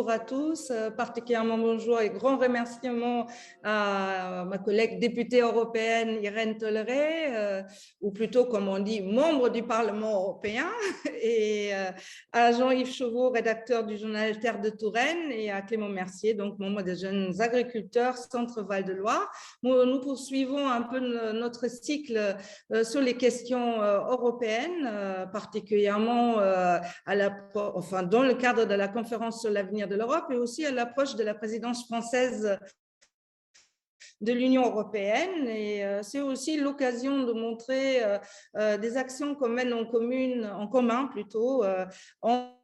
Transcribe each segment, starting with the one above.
bonjour à tous, particulièrement bonjour et grand remerciement à ma collègue députée européenne Irène Tolleret, ou plutôt comme on dit, membre du Parlement européen, et à Jean-Yves Chauveau, rédacteur du journal Terre de Touraine, et à Clément Mercier, donc membre des jeunes agriculteurs Centre Val-de-Loire. Nous poursuivons un peu notre cycle sur les questions européennes, particulièrement dans le cadre de la conférence sur l'avenir de l'Europe et aussi à l'approche de la présidence française de l'Union européenne. Et c'est aussi l'occasion de montrer des actions qu'on mène en commun plutôt,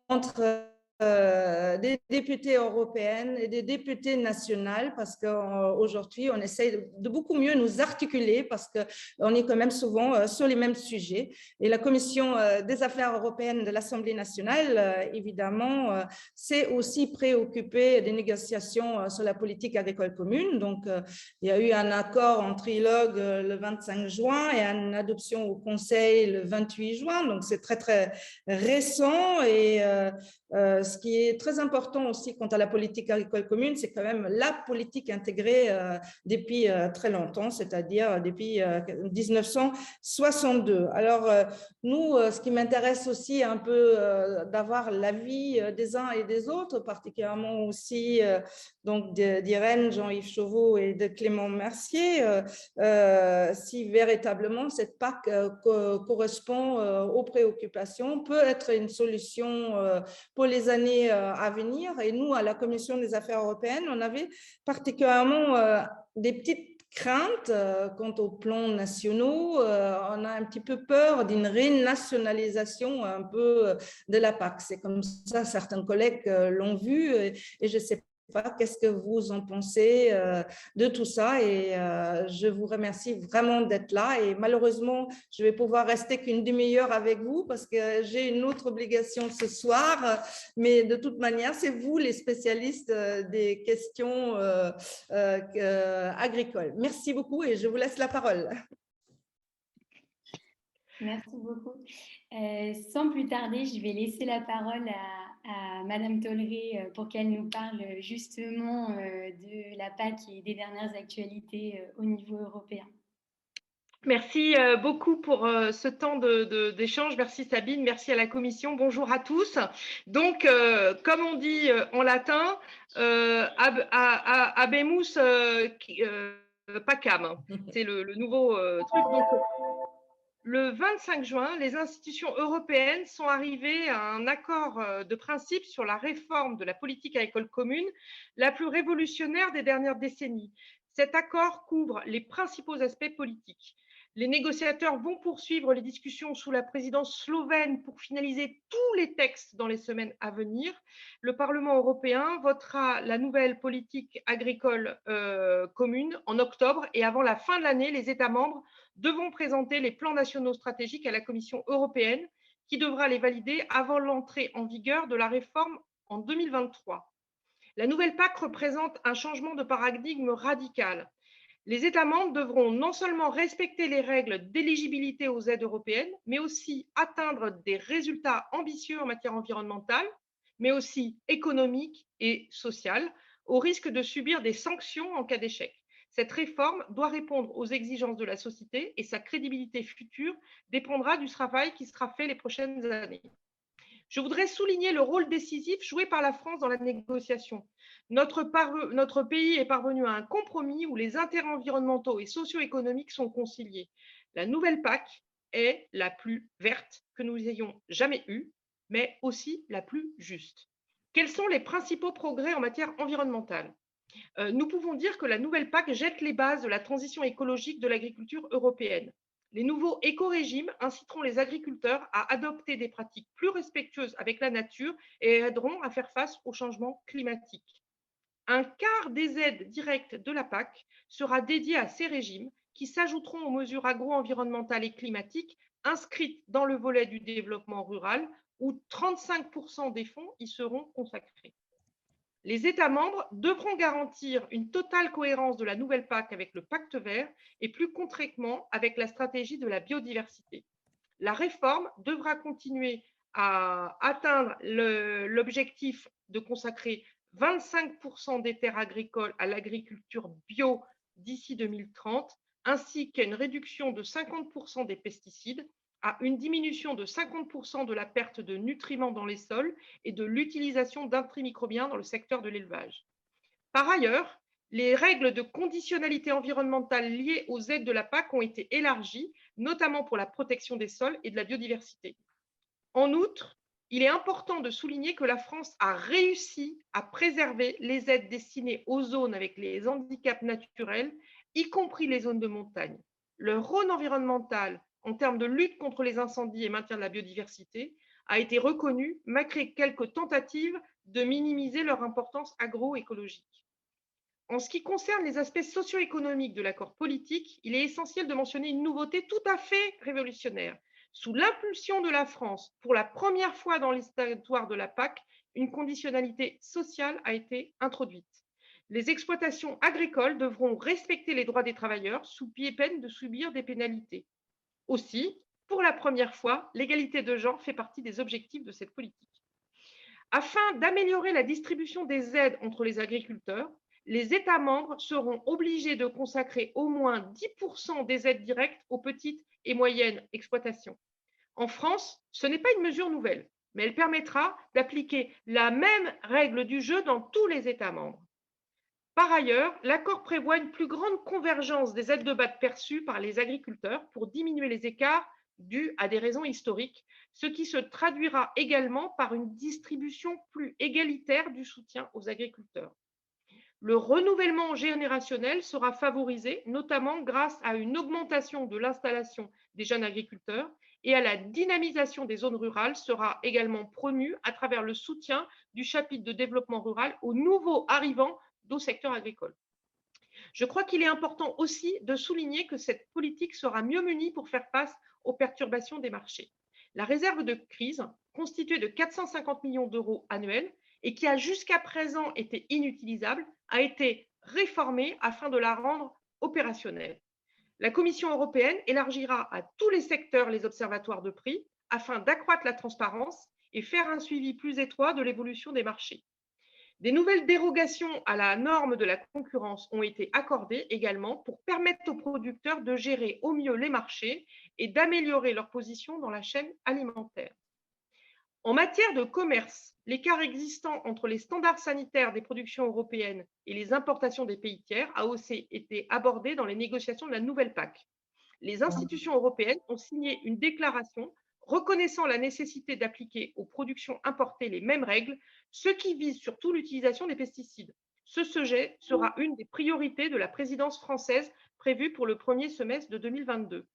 entre des députés européennes et des députés nationales, parce qu'aujourd'hui, on essaye de beaucoup mieux nous articuler parce qu'on est quand même souvent sur les mêmes sujets. Et la Commission des affaires européennes de l'Assemblée nationale, évidemment, s'est aussi préoccupée des négociations sur la politique agricole commune. Donc, il y a eu un accord en trilogue le 25 juin et une adoption au Conseil le 28 juin. Donc, c'est très, très récent. Et ce qui est très important aussi quant à la politique agricole commune, c'est quand même la politique intégrée depuis très longtemps, c'est-à-dire depuis 1962. Alors, nous, ce qui m'intéresse aussi un peu d'avoir l'avis des uns et des autres, particulièrement aussi donc d'Irène, Jean-Yves Chauveau et de Clément Mercier, si véritablement cette PAC correspond aux préoccupations, peut être une solution pour les années à venir. Et nous, à la Commission des affaires européennes, on avait particulièrement des petites craintes quant aux plans nationaux. On a un petit peu peur d'une renationalisation un peu de la PAC. C'est comme ça, certains collègues l'ont vu, et je sais pas qu'est-ce que vous en pensez de tout ça. Et je vous remercie vraiment d'être là. Et malheureusement, je vais pouvoir rester qu'une demi-heure avec vous parce que j'ai une autre obligation ce soir. Mais de toute manière, c'est vous les spécialistes des questions agricoles. Merci beaucoup et je vous laisse la parole. Merci beaucoup. Sans plus tarder, je vais laisser la parole à Madame Tolleret pour qu'elle nous parle justement de la PAC et des dernières actualités au niveau européen. Merci beaucoup pour ce temps d'échange. Merci Sabine, merci à la Commission. Bonjour à tous. Donc, comme on dit en latin, habemus pacem. C'est le nouveau truc. Donc, le 25 juin, les institutions européennes sont arrivées à un accord de principe sur la réforme de la politique agricole commune, la plus révolutionnaire des dernières décennies. Cet accord couvre les principaux aspects politiques. Les négociateurs vont poursuivre les discussions sous la présidence slovène pour finaliser tous les textes dans les semaines à venir. Le Parlement européen votera la nouvelle politique agricole commune en octobre et avant la fin de l'année, les États membres devront présenter les plans nationaux stratégiques à la Commission européenne qui devra les valider avant l'entrée en vigueur de la réforme en 2023. La nouvelle PAC représente un changement de paradigme radical. Les États membres devront non seulement respecter les règles d'éligibilité aux aides européennes, mais aussi atteindre des résultats ambitieux en matière environnementale, mais aussi économique et sociale, au risque de subir des sanctions en cas d'échec. Cette réforme doit répondre aux exigences de la société et sa crédibilité future dépendra du travail qui sera fait les prochaines années. Je voudrais souligner le rôle décisif joué par la France dans la négociation. Notre pays est parvenu à un compromis où les intérêts environnementaux et socio-économiques sont conciliés. La nouvelle PAC est la plus verte que nous ayons jamais eue, mais aussi la plus juste. Quels sont les principaux progrès en matière environnementale ? Nous pouvons dire que la nouvelle PAC jette les bases de la transition écologique de l'agriculture européenne. Les nouveaux éco-régimes inciteront les agriculteurs à adopter des pratiques plus respectueuses avec la nature et aideront à faire face au changement climatique. Un quart des aides directes de la PAC sera dédié à ces régimes qui s'ajouteront aux mesures agro-environnementales et climatiques inscrites dans le volet du développement rural où 35% des fonds y seront consacrés. Les États membres devront garantir une totale cohérence de la nouvelle PAC avec le pacte vert et plus concrètement avec la stratégie de la biodiversité. La réforme devra continuer à atteindre l'objectif de consacrer 25% des terres agricoles à l'agriculture bio d'ici 2030, ainsi qu'à une réduction de 50% des pesticides, à une diminution de 50% de la perte de nutriments dans les sols et de l'utilisation d'antimicrobiens dans le secteur de l'élevage. Par ailleurs, les règles de conditionnalité environnementale liées aux aides de la PAC ont été élargies, notamment pour la protection des sols et de la biodiversité. En outre, il est important de souligner que la France a réussi à préserver les aides destinées aux zones avec les handicaps naturels, y compris les zones de montagne. Le rôle environnemental en termes de lutte contre les incendies et maintien de la biodiversité a été reconnu malgré quelques tentatives de minimiser leur importance agroécologique. En ce qui concerne les aspects socio-économiques de l'accord politique, il est essentiel de mentionner une nouveauté tout à fait révolutionnaire. Sous l'impulsion de la France, pour la première fois dans l'histoire de la PAC, une conditionnalité sociale a été introduite. Les exploitations agricoles devront respecter les droits des travailleurs sous peine de subir des pénalités. Aussi, pour la première fois, l'égalité de genre fait partie des objectifs de cette politique. Afin d'améliorer la distribution des aides entre les agriculteurs, les États membres seront obligés de consacrer au moins 10% des aides directes aux petites et moyennes exploitations. En France, ce n'est pas une mesure nouvelle, mais elle permettra d'appliquer la même règle du jeu dans tous les États membres. Par ailleurs, l'accord prévoit une plus grande convergence des aides de BAD perçues par les agriculteurs pour diminuer les écarts dus à des raisons historiques, ce qui se traduira également par une distribution plus égalitaire du soutien aux agriculteurs. Le renouvellement générationnel sera favorisé, notamment grâce à une augmentation de l'installation des jeunes agriculteurs et à la dynamisation des zones rurales sera également promue à travers le soutien du chapitre de développement rural aux nouveaux arrivants au secteur agricole. Je crois qu'il est important aussi de souligner que cette politique sera mieux munie pour faire face aux perturbations des marchés. La réserve de crise, constituée de 450 millions d'euros annuels et qui a jusqu'à présent été inutilisable, a été réformée afin de la rendre opérationnelle. La Commission européenne élargira à tous les secteurs les observatoires de prix afin d'accroître la transparence et faire un suivi plus étroit de l'évolution des marchés. Des nouvelles dérogations à la norme de la concurrence ont été accordées également pour permettre aux producteurs de gérer au mieux les marchés et d'améliorer leur position dans la chaîne alimentaire. En matière de commerce, l'écart existant entre les standards sanitaires des productions européennes et les importations des pays tiers a aussi été abordé dans les négociations de la nouvelle PAC. Les institutions européennes ont signé une déclaration reconnaissant la nécessité d'appliquer aux productions importées les mêmes règles, ce qui vise surtout l'utilisation des pesticides. Ce sujet sera une des priorités de la présidence française prévue pour le premier semestre de 2022.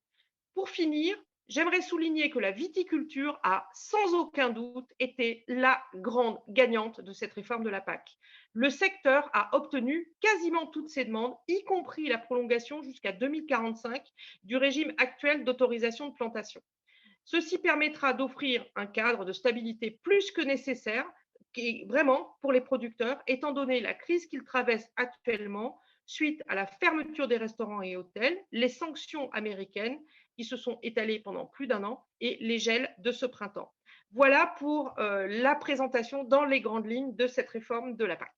Pour finir, j'aimerais souligner que la viticulture a sans aucun doute été la grande gagnante de cette réforme de la PAC. Le secteur a obtenu quasiment toutes ses demandes, y compris la prolongation jusqu'à 2045 du régime actuel d'autorisation de plantation. Ceci permettra d'offrir un cadre de stabilité plus que nécessaire, vraiment pour les producteurs, étant donné la crise qu'ils traversent actuellement suite à la fermeture des restaurants et hôtels, les sanctions américaines qui se sont étalées pendant plus d'un an et les gels de ce printemps. Voilà pour la présentation dans les grandes lignes de cette réforme de la PAC.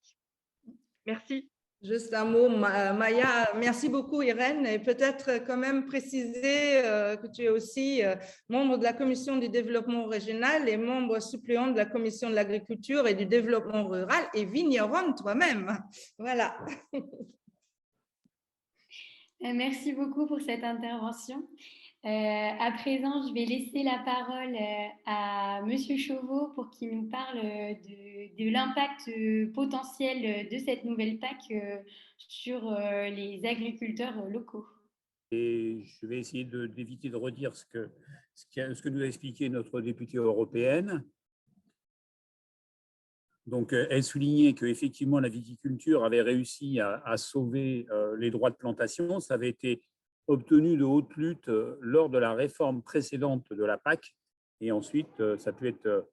Merci. Juste un mot, Maya, merci beaucoup Irène, et peut-être quand même préciser que tu es aussi membre de la Commission du développement régional et membre suppléant de la Commission de l'agriculture et du développement rural et vigneronne toi-même. Voilà. Merci beaucoup pour cette intervention. À présent, je vais laisser la parole à Monsieur Chauveau pour qu'il nous parle de l'impact potentiel de cette nouvelle PAC sur les agriculteurs locaux. Et je vais essayer d'éviter de redire ce que nous a expliqué notre députée européenne. Donc, elle soulignait qu'effectivement, la viticulture avait réussi à sauver les droits de plantation. Ça avait été obtenu de haute lutte lors de la réforme précédente de la PAC, et ensuite, ça peut être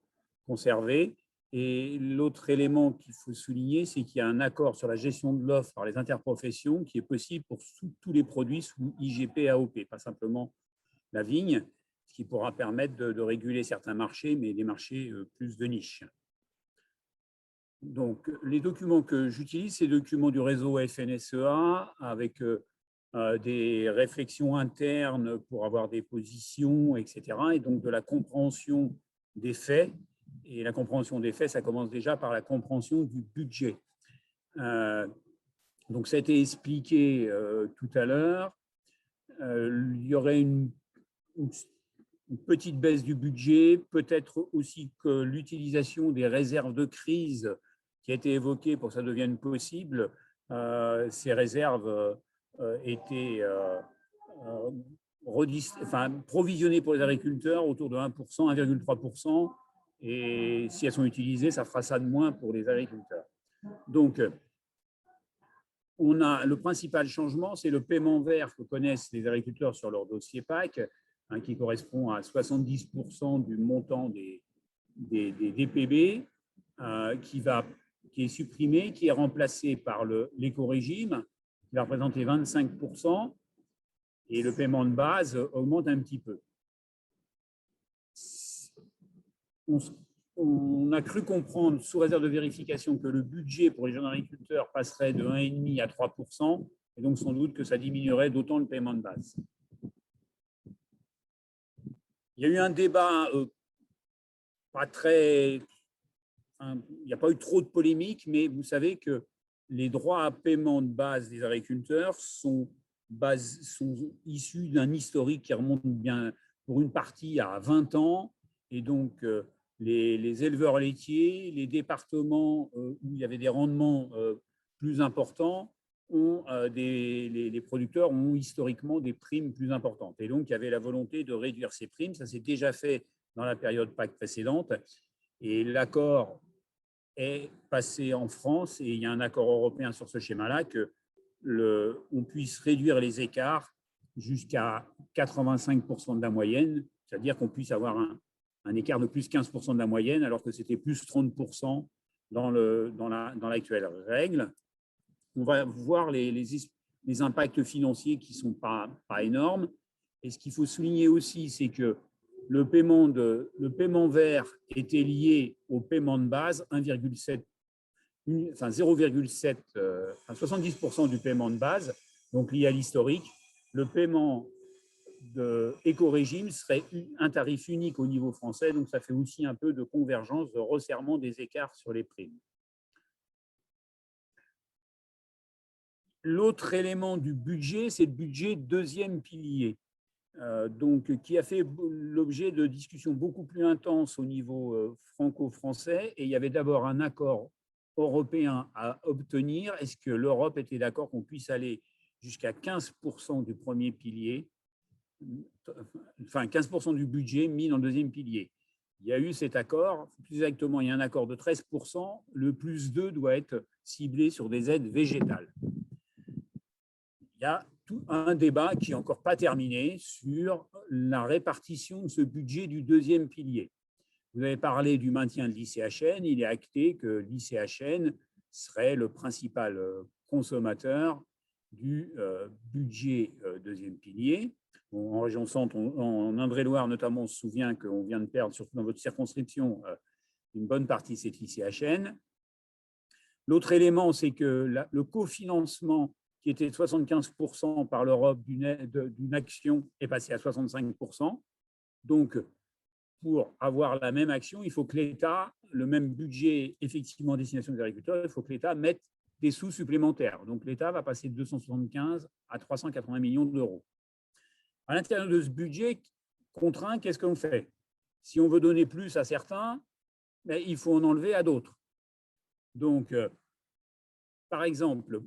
conservé. Et l'autre élément qu'il faut souligner, c'est qu'il y a un accord sur la gestion de l'offre par les interprofessions qui est possible pour tous les produits sous IGP AOP, pas simplement la vigne, ce qui pourra permettre de réguler certains marchés, mais des marchés plus de niche. Donc, les documents que j'utilise, c'est les documents du réseau FNSEA avec des réflexions internes pour avoir des positions, etc. Et donc de la compréhension des faits. Et la compréhension des faits, ça commence déjà par la compréhension du budget. Donc, ça a été expliqué tout à l'heure. Il y aurait une petite baisse du budget, peut-être aussi que l'utilisation des réserves de crise qui a été évoquée pour que ça devienne possible, ces réserves étaient provisionnées pour les agriculteurs autour de 1%, 1,3%, et si elles sont utilisées, ça fera ça de moins pour les agriculteurs. Donc, on a le principal changement, c'est le paiement vert que connaissent les agriculteurs sur leur dossier PAC, qui correspond à 70% du montant des DPB, qui est supprimé, qui est remplacé par l'éco-régime, qui va représenter 25%, et le paiement de base augmente un petit peu. On a cru comprendre, sous réserve de vérification, que le budget pour les jeunes agriculteurs passerait de 1,5 à 3%, et donc sans doute que ça diminuerait d'autant le paiement de base. Il y a eu un débat pas très... il n'y a pas eu trop de polémique, mais vous savez que les droits à paiement de base des agriculteurs sont issus d'un historique qui remonte bien pour une partie à 20 ans, et donc les éleveurs laitiers, les départements où il y avait des rendements plus importants, les producteurs ont historiquement des primes plus importantes. Et donc, il y avait la volonté de réduire ces primes. Ça s'est déjà fait dans la période PAC précédente. Et l'accord est passé en France, et il y a un accord européen sur ce schéma-là, qu'on puisse réduire les écarts jusqu'à 85% de la moyenne, c'est-à-dire qu'on puisse avoir un écart de plus 15% de la moyenne, alors que c'était plus 30% dans l'actuelle règle. On va voir les impacts financiers qui ne sont pas énormes. Et ce qu'il faut souligner aussi, c'est que le paiement vert était lié au paiement de base, 70% du paiement de base, donc lié à l'historique. Le paiement d'éco-régime serait un tarif unique au niveau français, donc ça fait aussi un peu de convergence, de resserrement des écarts sur les primes. L'autre élément du budget, c'est le budget deuxième pilier, qui a fait l'objet de discussions beaucoup plus intenses au niveau franco-français. Et il y avait d'abord un accord européen à obtenir. Est-ce que l'Europe était d'accord qu'on puisse aller jusqu'à 15% du premier pilier, enfin 15% du budget mis dans le deuxième pilier? Il y a eu cet accord. Plus exactement, il y a un accord de 13%. Le plus 2 doit être ciblé sur des aides végétales. Il y a tout un débat qui n'est encore pas terminé sur la répartition de ce budget du deuxième pilier. Vous avez parlé du maintien de l'ICHN. Il est acté que l'ICHN serait le principal consommateur du budget deuxième pilier. Bon, en région centre, en Indre-et-Loire notamment, on se souvient qu'on vient de perdre, surtout dans votre circonscription, une bonne partie de cette ICHN. L'autre élément, c'est que le cofinancement qui était de 75% par l'Europe d'une action est passé à 65%. Donc, pour avoir la même action, il faut que l'État, le même budget effectivement en destination des agriculteurs, il faut que l'État mette des sous supplémentaires. Donc, l'État va passer de 275 à 380 millions d'euros. À l'intérieur de ce budget contraint, qu'est-ce qu'on fait? Si on veut donner plus à certains, il faut en enlever à d'autres. Donc, par exemple,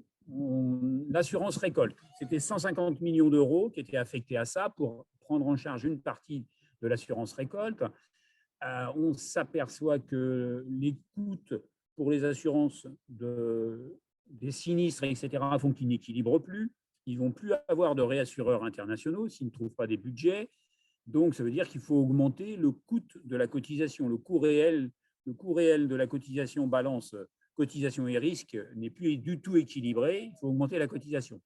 l'assurance récolte, c'était 150 millions d'euros qui étaient affectés à ça pour prendre en charge une partie de l'assurance récolte. On s'aperçoit que les coûts pour les assurances des sinistres, etc., font qu'ils n'équilibrent plus. Ils ne vont plus avoir de réassureurs internationaux s'ils ne trouvent pas des budgets. Donc, ça veut dire qu'il faut augmenter le coût de la cotisation. Le coût réel de la cotisation balance cotisation et risque n'est plus du tout équilibré. Il faut augmenter la cotisation.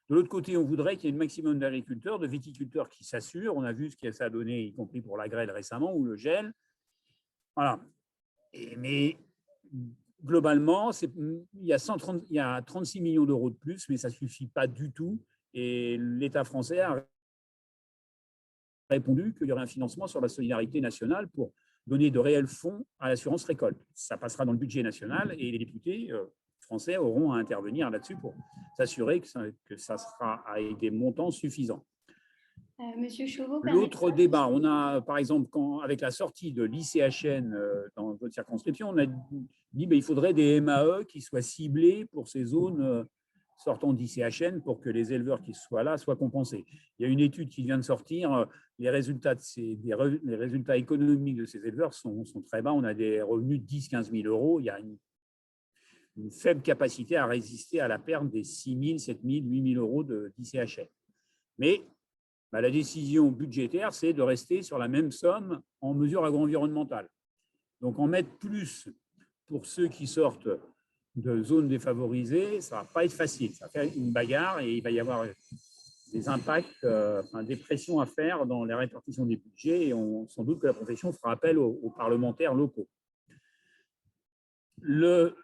De l'autre côté, on voudrait qu'il y ait un maximum d'agriculteurs, de viticulteurs qui s'assurent. On a vu ce que ça a donné, y compris pour la grêle récemment ou le gel. Voilà. Mais globalement, il y a 36 millions d'euros de plus, mais ça ne suffit pas du tout. Et l'État français a répondu qu'il y aurait un financement sur la solidarité nationale pour donner de réels fonds à l'assurance récolte. Ça passera dans le budget national et les députés français auront à intervenir là-dessus pour s'assurer que ça sera avec des montants suffisants. Monsieur Chauveau, l'autre débat, on a par exemple, avec la sortie de l'ICHN dans votre circonscription, on a dit qu'il faudrait des MAE qui soient ciblés pour ces zones sortant d'ICHN pour que les éleveurs qui soient là soient compensés. Il y a une étude qui vient de sortir, les résultats économiques de ces éleveurs sont très bas. On a des revenus de 10 000 à 15 000 euros. Il y a une faible capacité à résister à la perte des 6 000, 7 000, 8 000 euros d'ICHN. Mais la décision budgétaire, c'est de rester sur la même somme en mesure agro-environnementale. Donc, en mettre plus pour ceux qui sortent de zones défavorisées, ça ne va pas être facile. Ça va faire une bagarre et il va y avoir des impacts, des pressions à faire dans la répartition des budgets et sans doute que la profession fera appel aux parlementaires locaux. Le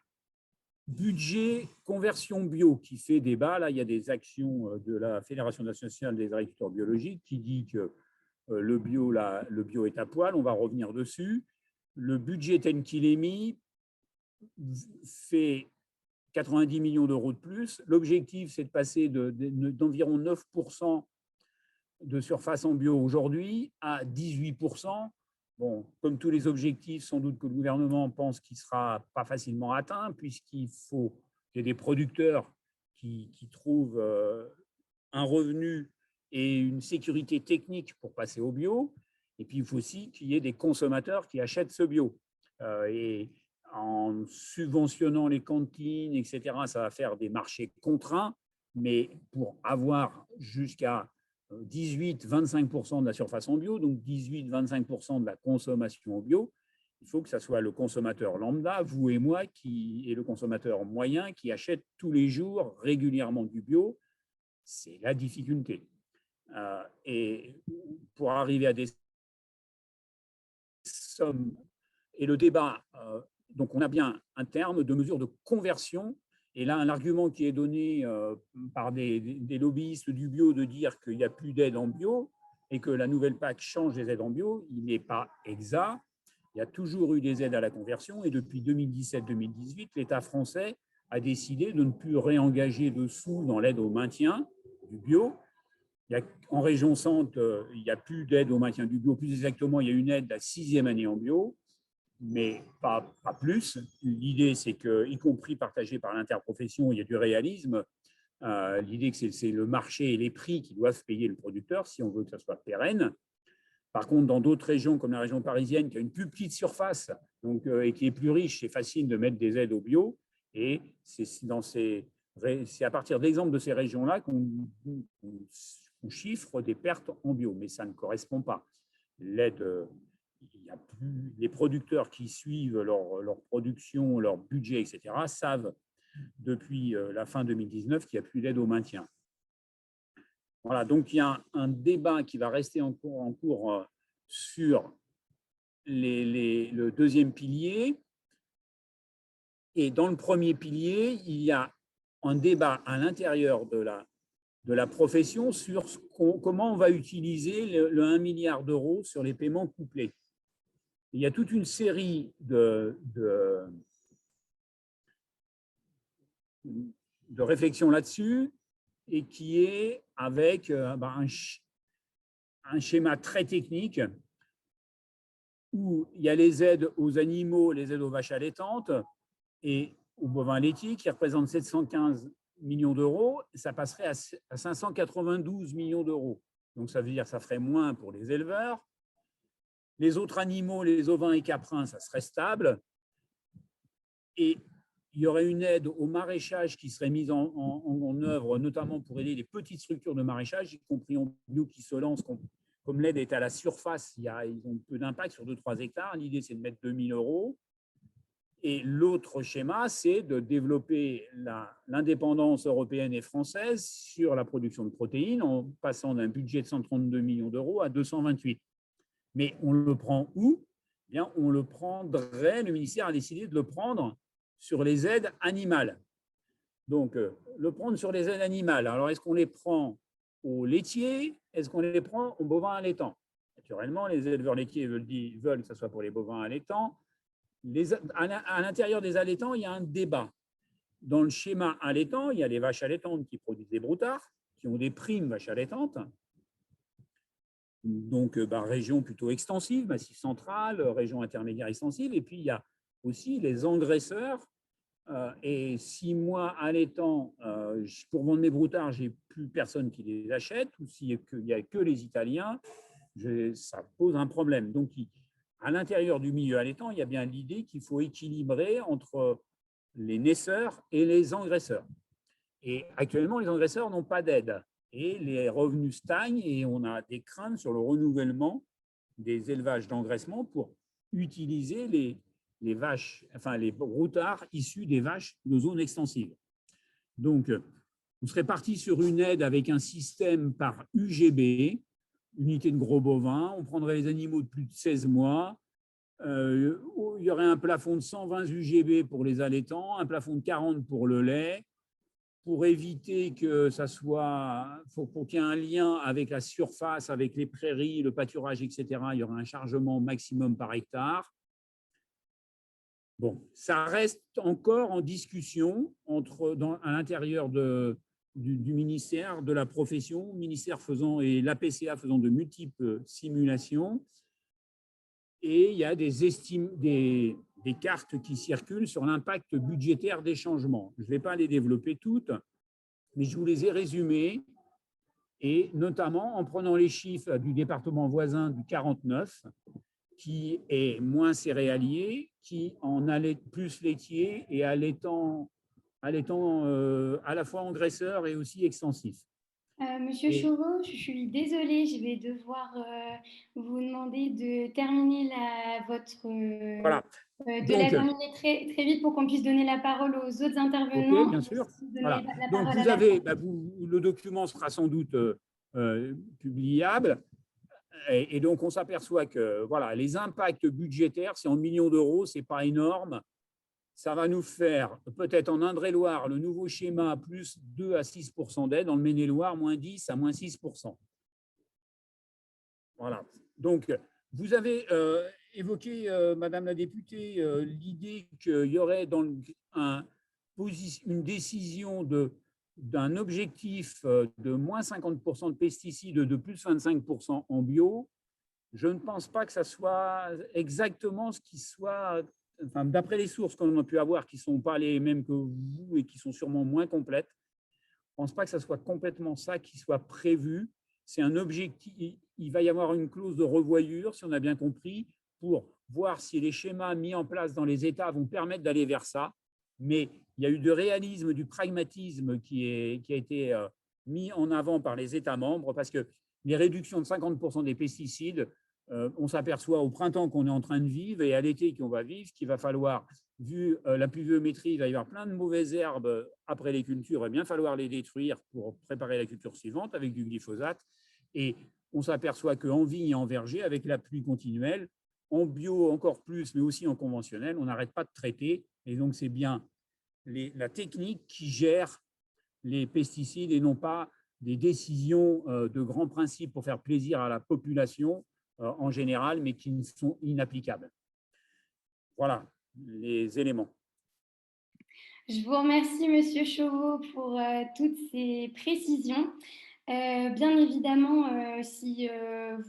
budget conversion bio qui fait débat, là il y a des actions de la Fédération nationale des agriculteurs biologiques qui dit que le bio est à poil, on va revenir dessus. Le budget tel qu'il est mis fait 90 millions d'euros de plus. L'objectif, c'est de passer d'environ 9% de surface en bio aujourd'hui à 18%. Bon, comme tous les objectifs, sans doute que le gouvernement pense qu'il ne sera pas facilement atteint, puisqu'il faut qu'il y ait des producteurs qui trouvent un revenu et une sécurité technique pour passer au bio. Et puis, il faut aussi qu'il y ait des consommateurs qui achètent ce bio. Et en subventionnant les cantines, etc., ça va faire des marchés contraints, mais pour avoir jusqu'à 18-25% de la surface en bio, donc 18-25% de la consommation en bio, il faut que ce soit le consommateur lambda, vous et moi, et le consommateur moyen qui achète tous les jours régulièrement du bio. C'est la difficulté. Et pour arriver à des sommes, et le débat, donc on a bien un terme de mesure de conversion. Et là, un argument qui est donné par des lobbyistes du bio de dire qu'il n'y a plus d'aide en bio et que la nouvelle PAC change les aides en bio, il n'est pas exact. Il y a toujours eu des aides à la conversion et depuis 2017-2018, l'État français a décidé de ne plus réengager de sous dans l'aide au maintien du bio. En région centre, il n'y a plus d'aide au maintien du bio. Plus exactement, il y a une aide la 6e année en bio, mais pas plus. L'idée, c'est que, y compris partagée par l'interprofession, il y a du réalisme. L'idée, que c'est le marché et les prix qui doivent payer le producteur si on veut que ça soit pérenne. Par contre, dans d'autres régions, comme la région parisienne, qui a une plus petite surface donc, et qui est plus riche, c'est facile de mettre des aides au bio. Et c'est à partir d'exemples de ces régions-là qu'on chiffre des pertes en bio. Mais ça ne correspond pas. L'aide... Il y a plus, les producteurs qui suivent leur production, leur budget, etc., savent depuis la fin 2019 qu'il n'y a plus d'aide au maintien. Voilà, donc il y a un débat qui va rester en cours sur le deuxième pilier. Et dans le premier pilier, il y a un débat à l'intérieur de la profession sur comment on va utiliser le 1 milliard d'euros sur les paiements couplés. Il y a toute une série de réflexions là-dessus et qui est avec un schéma très technique où il y a les aides aux animaux, les aides aux vaches allaitantes et aux bovins laitiers qui représentent 715 millions d'euros. Ça passerait à 592 millions d'euros. Donc, ça veut dire que ça ferait moins pour les éleveurs. Les autres animaux, les ovins et caprins, ça serait stable. Et il y aurait une aide au maraîchage qui serait mise en œuvre, notamment pour aider les petites structures de maraîchage, y compris en bio qui se lancent. Comme l'aide est à la surface, ils ont peu d'impact sur 2-3 hectares. L'idée, c'est de mettre 2 000 euros. Et l'autre schéma, c'est de développer l'indépendance européenne et française sur la production de protéines en passant d'un budget de 132 millions d'euros à 228. Mais on le prend où? Eh bien, on le prendrait, le ministère a décidé de le prendre sur les aides animales. Donc, le prendre sur les aides animales. Alors, est-ce qu'on les prend aux laitiers? Est-ce qu'on les prend aux bovins allaitants? Naturellement, les éleveurs laitiers veulent que ce soit pour les bovins allaitants. À l'intérieur des allaitants, il y a un débat. Dans le schéma allaitant, il y a les vaches allaitantes qui produisent des broutards, qui ont des primes vaches allaitantes. Donc, région plutôt extensive, Massif central, région intermédiaire extensive. Et puis, il y a aussi les engraisseurs. Et 6 mois allaitant, pour vendre mes broutards, j'ai plus personne qui les achète. Ou s'il n'y a que les Italiens, ça pose un problème. Donc, à l'intérieur du milieu allaitant, il y a bien l'idée qu'il faut équilibrer entre les naisseurs et les engraisseurs. Et actuellement, les engraisseurs n'ont pas d'aide. Et les revenus stagnent et on a des craintes sur le renouvellement des élevages d'engraissement pour utiliser les vaches, enfin les broutards issus des vaches de zone extensive. Donc, on serait parti sur une aide avec un système par UGB, unité de gros bovins. On prendrait les animaux de plus de 16 mois. Il y aurait un plafond de 120 UGB pour les allaitants, un plafond de 40 pour le lait, pour éviter que ça soit, pour qu'il y ait un lien avec la surface, avec les prairies, le pâturage, etc. Il y aurait un chargement maximum par hectare. Bon, ça reste encore en discussion à l'intérieur du ministère, de la profession, ministère et l'APCA faisant de multiples simulations. Et il y a des cartes qui circulent sur l'impact budgétaire des changements. Je ne vais pas les développer toutes, mais je vous les ai résumées, et notamment en prenant les chiffres du département voisin du 49, qui est moins céréalier, qui en allait plus laitier et allaitant à la fois engraisseur et aussi extensif. Monsieur Chauveau, je suis désolée, je vais devoir vous demander de terminer voilà. La terminer très, très vite pour qu'on puisse donner la parole aux autres intervenants. Ok, bien sûr. Voilà. Donc, vous avez, le document sera sans doute publiable. Et donc, on s'aperçoit que voilà, les impacts budgétaires, c'est en millions d'euros, ce n'est pas énorme. Ça va nous faire, peut-être en Indre-et-Loire, le nouveau schéma, plus 2 à 6% d'aide, dans le Maine-et-Loire, moins 10 à moins 6%. Voilà. Donc, vous avez évoqué, Madame la députée, l'idée qu'il y aurait une décision d'un objectif de moins 50% de pesticides, de plus 25% en bio. Je ne pense pas que ça soit exactement ce qui soit, enfin, d'après les sources qu'on a pu avoir, qui ne sont pas les mêmes que vous et qui sont sûrement moins complètes, je ne pense pas que ça soit complètement ça qui soit prévu. C'est un objectif, il va y avoir une clause de revoyure, si on a bien compris, pour voir si les schémas mis en place dans les États vont permettre d'aller vers ça. Mais il y a eu du réalisme, du pragmatisme qui a été mis en avant par les États membres, parce que les réductions de 50% des pesticides, on s'aperçoit au printemps qu'on est en train de vivre et à l'été qu'on va vivre, qu'il va falloir, vu la pluviométrie, il va y avoir plein de mauvaises herbes après les cultures, il va bien falloir les détruire pour préparer la culture suivante avec du glyphosate. Et on s'aperçoit qu'en vigne et en verger, avec la pluie continuelle, en bio encore plus, mais aussi en conventionnel, on n'arrête pas de traiter. Et donc, c'est bien la technique qui gère les pesticides et non pas des décisions de grands principes pour faire plaisir à la population en général, mais qui sont inapplicables. Voilà les éléments. Je vous remercie, Monsieur Chauveau, pour toutes ces précisions. Bien évidemment, si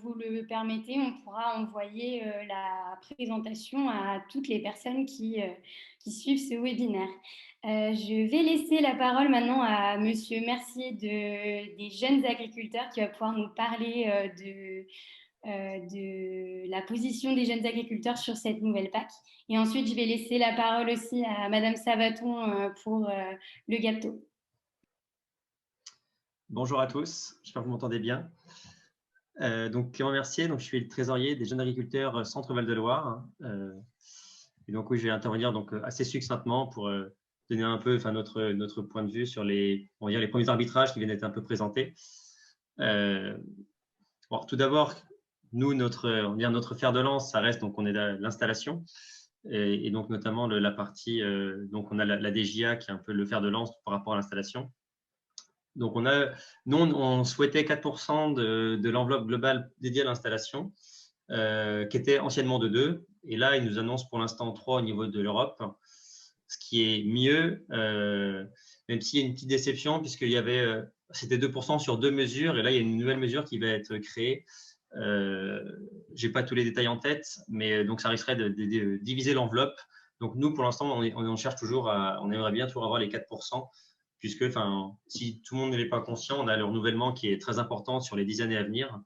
vous le permettez, on pourra envoyer la présentation à toutes les personnes qui suivent ce webinaire. Je vais laisser la parole maintenant à Monsieur Mercier des jeunes agriculteurs qui va pouvoir nous parler de la position des jeunes agriculteurs sur cette nouvelle PAC. Et ensuite, je vais laisser la parole aussi à Madame Savaton pour le gâteau. Bonjour à tous, j'espère que vous m'entendez bien. Donc Clément Mercier, donc je suis le trésorier des jeunes agriculteurs Centre Val-de-Loire. Et donc oui, je vais intervenir donc assez succinctement pour donner un peu, notre point de vue sur les premiers arbitrages qui viennent d'être un peu présentés. Bon, tout d'abord, nous notre fer de lance, ça reste donc on est l'installation. et donc notamment la partie, donc on a la DGA qui est un peu le fer de lance par rapport à l'installation. Donc nous, on souhaitait 4% de l'enveloppe globale dédiée à l'installation, qui était anciennement de 2, et là, ils nous annoncent pour l'instant 3 au niveau de l'Europe, ce qui est mieux, même s'il y a une petite déception, puisqu'il y avait, c'était 2% sur 2 mesures, et là, il y a une nouvelle mesure qui va être créée. Je n'ai pas tous les détails en tête, mais donc ça risquerait de diviser l'enveloppe. Donc nous, pour l'instant, on cherche toujours on aimerait bien toujours avoir les 4%, puisque si tout le monde n'est pas conscient, on a le renouvellement qui est très important sur les 10 années à venir.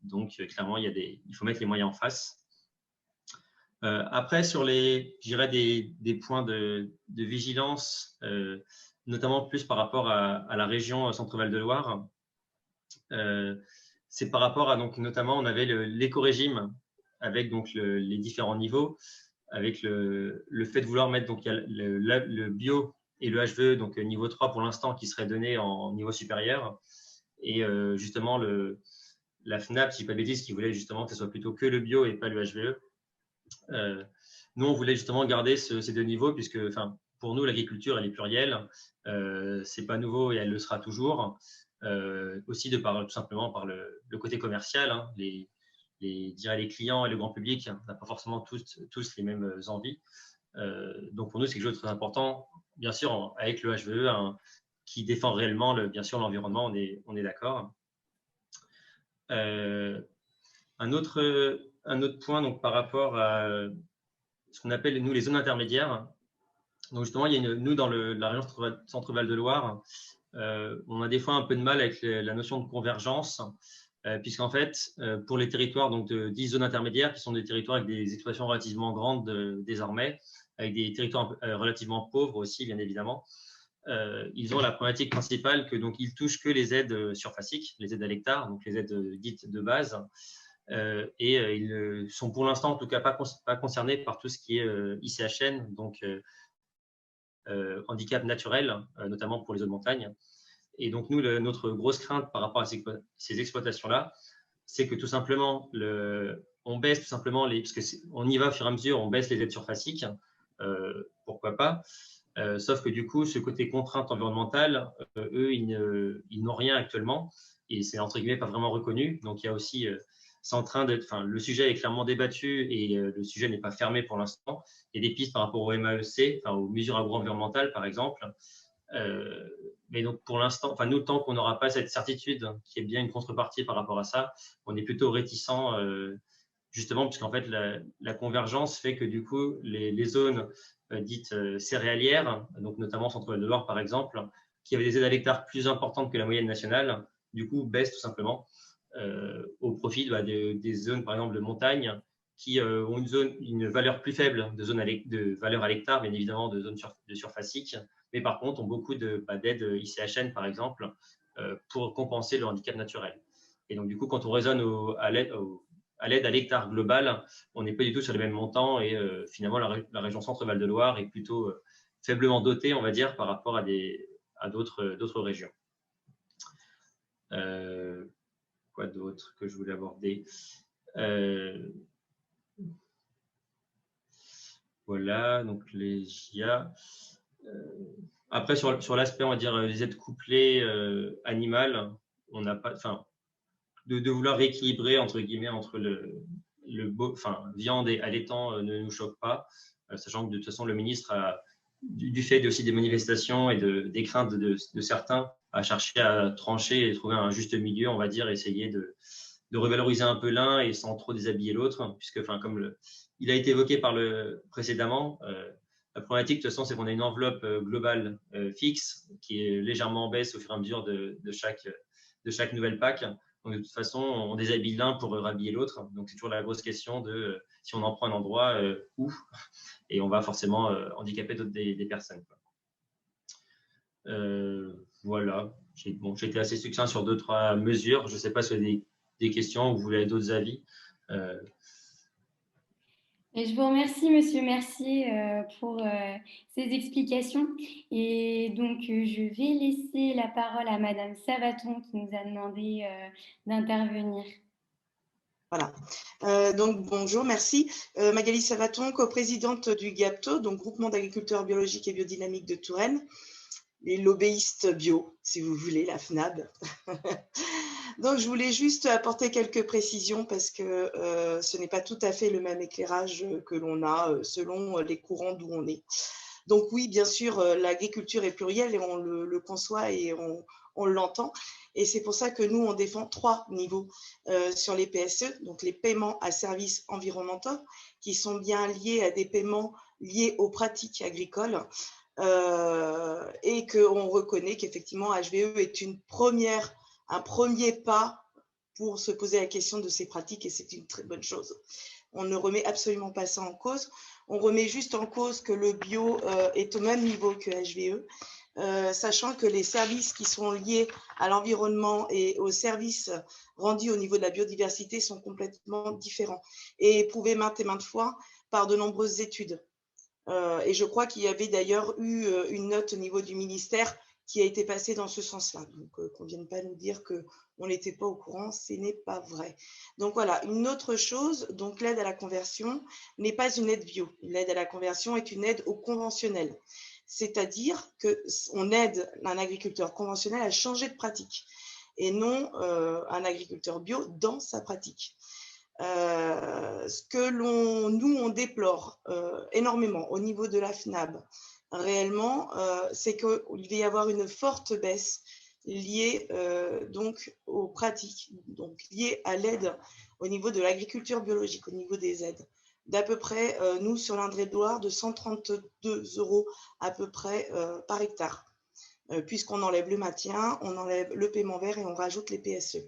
Donc clairement, il faut mettre les moyens en face. Après, sur des points de vigilance, notamment plus par rapport à la région Centre-Val de Loire, c'est par rapport à, donc, notamment, on avait l'éco-régime avec donc, les différents niveaux, avec le fait de vouloir mettre, donc, il y a le bio et le HVE, donc niveau 3 pour l'instant, qui serait donné en niveau supérieur. Et justement, la FNAP, si je ne dis pas de bêtises, qui voulait justement que ce soit plutôt que le bio et pas le HVE. Nous, on voulait justement garder ces 2 niveaux, puisque pour nous, l'agriculture, elle est plurielle. Ce n'est pas nouveau et elle le sera toujours. Aussi tout simplement par le côté commercial. Hein, les clients et le grand public n'a pas forcément tous les mêmes envies. Donc pour nous, c'est quelque chose de très important. Bien sûr, avec le HVE, qui défend réellement bien sûr l'environnement, on est d'accord. Un autre point donc, par rapport à ce qu'on appelle nous les zones intermédiaires. Donc justement, nous dans la région Centre-Val de Loire, on a des fois un peu de mal avec la notion de convergence, puisqu'en fait, pour les territoires donc, de 10 zones intermédiaires, qui sont des territoires avec des exploitations relativement grandes désormais, avec des territoires relativement pauvres aussi, bien évidemment, ils ont la problématique principale que donc ils touchent que les aides surfaciques, les aides à l'hectare, donc les aides dites de base, et ils sont pour l'instant en tout cas pas concernés par tout ce qui est ICHN, donc handicap naturel, notamment pour les zones de montagne. Et donc nous, notre grosse crainte par rapport à ces exploitations-là, c'est que tout simplement, on baisse tout simplement parce qu'on y va au fur et à mesure, on baisse les aides surfaciques, pourquoi pas. Sauf que du coup, ce côté contrainte environnementale, eux, ils n'ont rien actuellement et c'est entre guillemets pas vraiment reconnu. Donc il y a aussi, c'est en train d'être, le sujet est clairement débattu et le sujet n'est pas fermé pour l'instant. Il y a des pistes par rapport au MAEC, aux mesures agro-environnementales par exemple. Mais donc pour l'instant, nous, tant qu'on n'aura pas cette certitude qui est bien une contrepartie par rapport à ça, on est plutôt réticent, justement, puisqu'en fait, la convergence fait que du coup, les zones dites céréalières, donc notamment Centre-Val de Loire par exemple, qui avaient des aides à l'hectare plus importantes que la moyenne nationale, du coup, baissent tout simplement au profit des zones, par exemple, de montagne, qui ont une valeur plus faible de valeur à l'hectare, bien évidemment, de zones de surfaciques, mais par contre ont beaucoup d'aides ICHN, par exemple, pour compenser le handicap naturel. Et donc, du coup, quand on raisonne à l'aide à l'hectare global, on n'est pas du tout sur les mêmes montants et finalement, la région Centre-Val de Loire est plutôt faiblement dotée, on va dire, par rapport à d'autres régions. Quoi d'autre que je voulais aborder? Voilà, donc les GIA. Après, sur l'aspect, on va dire, les aides couplées animales, on n'a pas, de vouloir rééquilibrer, entre guillemets, entre viande et allaitant ne nous choque pas, sachant que de toute façon, le ministre du fait aussi des manifestations et des craintes de certains, a cherché à trancher et trouver un juste milieu, on va dire, essayer de revaloriser un peu l'un et sans trop déshabiller l'autre, puisque, comme il a été évoqué précédemment, la problématique, de toute façon, c'est qu'on a une enveloppe globale fixe qui est légèrement en baisse au fur et à mesure de chaque nouvelle PAC. Donc, de toute façon, on déshabille l'un pour rhabiller l'autre. Donc, c'est toujours la grosse question de si on en prend un endroit, où, et on va forcément handicaper des personnes. Voilà. J'ai été assez succinct sur 2-3 mesures. Je ne sais pas si vous avez des questions ou vous voulez d'autres avis. Et je vous remercie, Monsieur Mercier, pour ces explications. Et donc, je vais laisser la parole à Madame Savaton qui nous a demandé d'intervenir. Voilà. Donc, bonjour, merci. Magali Savaton, coprésidente du GAPTO, donc Groupement d'agriculteurs biologiques et biodynamiques de Touraine, les lobbyistes bio, si vous voulez, la FNAB. Donc, je voulais juste apporter quelques précisions parce que ce n'est pas tout à fait le même éclairage que l'on a selon les courants d'où on est. Donc oui, bien sûr, l'agriculture est plurielle et on le conçoit et on l'entend. Et c'est pour ça que nous, on défend 3 niveaux sur les PSE, donc les paiements à services environnementaux, qui sont bien liés à des paiements liés aux pratiques agricoles, et qu'on reconnaît qu'effectivement, HVE est un premier pas pour se poser la question de ces pratiques, et c'est une très bonne chose. On ne remet absolument pas ça en cause. On remet juste en cause que le bio est au même niveau que HVE, sachant que les services qui sont liés à l'environnement et aux services rendus au niveau de la biodiversité sont complètement différents et éprouvés maintes et maintes fois par de nombreuses études. Et je crois qu'il y avait d'ailleurs eu une note au niveau du ministère qui a été passée dans ce sens-là. Donc, qu'on ne vienne pas nous dire qu'on n'était pas au courant, ce n'est pas vrai. Donc, voilà. Une autre chose, donc l'aide à la conversion n'est pas une aide bio. L'aide à la conversion est une aide au conventionnel. C'est-à-dire qu'on aide un agriculteur conventionnel à changer de pratique et non un agriculteur bio dans sa pratique. Ce que nous, on déplore énormément au niveau de la FNAB, réellement, c'est qu'il va y avoir une forte baisse liée donc aux pratiques, donc liée à l'aide au niveau de l'agriculture biologique, au niveau des aides. D'à peu près, nous, sur l'Indre-et-Loire, de 132 € à peu près par hectare, puisqu'on enlève le maintien, on enlève le paiement vert et on rajoute les PSE.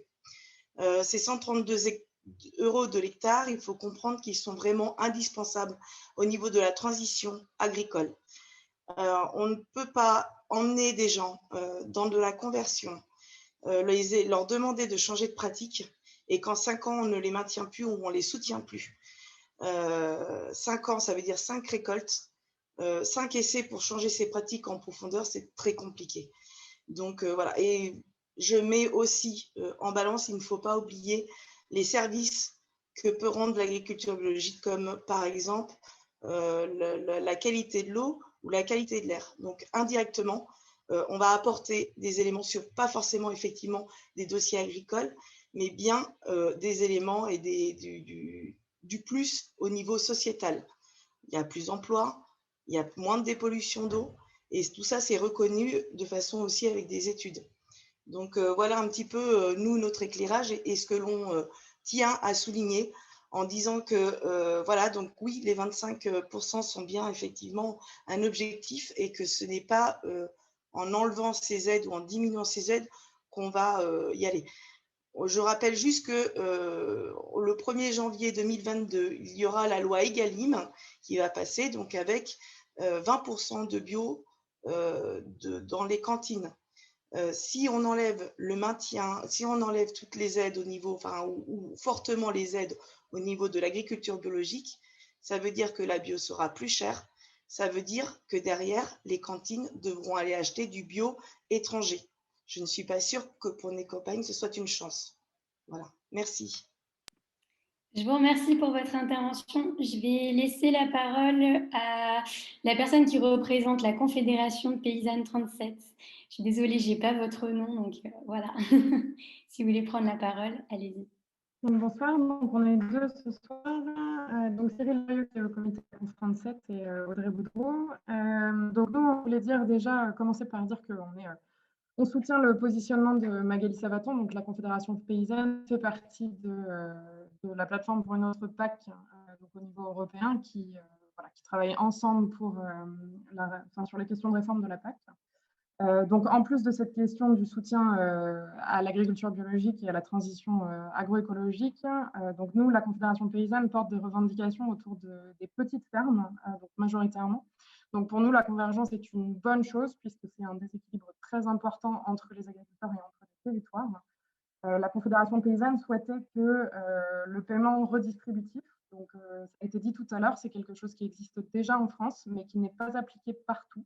Ces 132 € de l'hectare, il faut comprendre qu'ils sont vraiment indispensables au niveau de la transition agricole. On ne peut pas emmener des gens dans de la conversion, leur demander de changer de pratique et qu'en 5 ans, on ne les maintient plus ou on ne les soutient plus. 5 ans, ça veut dire 5 récoltes. 5 essais pour changer ses pratiques en profondeur, c'est très compliqué. Donc voilà, et je mets aussi en balance, il ne faut pas oublier les services que peut rendre l'agriculture biologique, comme par exemple la qualité de l'eau ou la qualité de l'air. Donc indirectement, on va apporter des éléments sur, pas forcément effectivement des dossiers agricoles, mais bien des éléments et du plus au niveau sociétal. Il y a plus d'emplois, il y a moins de dépollution d'eau, et tout ça, c'est reconnu de façon aussi avec des études. Donc, voilà un petit peu, nous, notre éclairage et ce que l'on tient à souligner en disant que, voilà, donc oui, les 25% sont bien effectivement un objectif et que ce n'est pas en enlevant ces aides ou en diminuant ces aides qu'on va y aller. Je rappelle juste que le 1er janvier 2022, il y aura la loi Egalim qui va passer, donc avec 20% de bio dans les cantines. Si on enlève le maintien, si on enlève toutes les aides au niveau, enfin, ou fortement les aides au niveau de l'agriculture biologique, ça veut dire que la bio sera plus chère. Ça veut dire que derrière, les cantines devront aller acheter du bio étranger. Je ne suis pas sûre que pour mes campagnes, ce soit une chance. Voilà, merci. Je vous remercie pour votre intervention. Je vais laisser la parole à la personne qui représente la Confédération de Paysannes 37. Je suis désolée, je n'ai pas votre nom, donc voilà. Si vous voulez prendre la parole, allez-y. Bonsoir, donc on est deux ce soir. Donc Cyril Larieux qui est au comité Conf 37 et Audrey Boudreau. Donc nous, on voulait dire déjà, commencer par dire on soutient le positionnement de Magali Savaton, donc la Confédération paysanne fait partie de la plateforme pour une autre PAC donc au niveau européen qui travaille ensemble sur les questions de réforme de la PAC. Donc, en plus de cette question du soutien à l'agriculture biologique et à la transition agroécologique, donc nous, la Confédération paysanne, porte des revendications autour des petites fermes, donc majoritairement. Donc, pour nous, la convergence est une bonne chose puisque c'est un déséquilibre très important entre les agriculteurs et entre les territoires. La Confédération paysanne souhaitait que le paiement redistributif, donc ça a été dit tout à l'heure, c'est quelque chose qui existe déjà en France, mais qui n'est pas appliqué partout.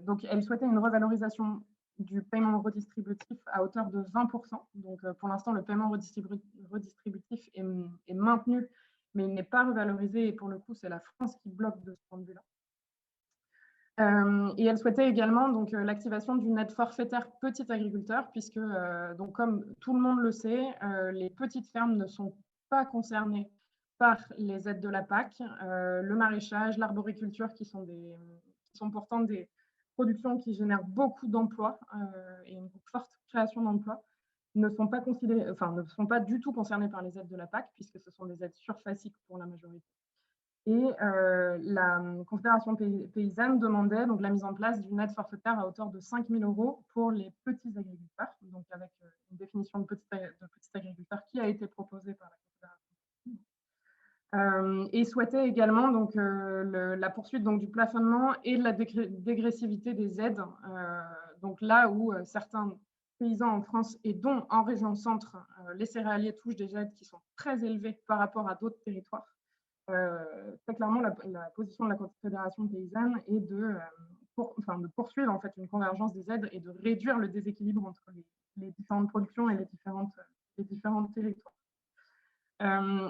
Donc, elle souhaitait une revalorisation du paiement redistributif à hauteur de 20%. Donc, pour l'instant, le paiement redistributif est maintenu, mais il n'est pas revalorisé. Et pour le coup, c'est la France qui bloque de ce point de vue-là. Et elle souhaitait également donc, l'activation d'une aide forfaitaire petit agriculteur, puisque, donc, comme tout le monde le sait, les petites fermes ne sont pas concernées par les aides de la PAC. Le maraîchage, l'arboriculture, qui sont pourtant des productions qui génèrent beaucoup d'emplois et une forte création d'emplois, ne sont pas considérées, enfin, ne sont pas du tout concernées par les aides de la PAC, puisque ce sont des aides surfaciques pour la majorité. Et la Confédération paysanne demandait donc la mise en place d'une aide forfaitaire à hauteur de 5 000 € pour les petits agriculteurs, donc avec une définition de petit agriculteur qui a été proposée par la Confédération. Et souhaitait également donc, la poursuite donc, du plafonnement et de la dégressivité des aides. Donc là où certains paysans en France et dont en région centre, les céréaliers touchent des aides qui sont très élevées par rapport à d'autres territoires. Très clairement, la position de la Confédération paysanne est de poursuivre en fait une convergence des aides et de réduire le déséquilibre entre les différentes productions et les différents territoires.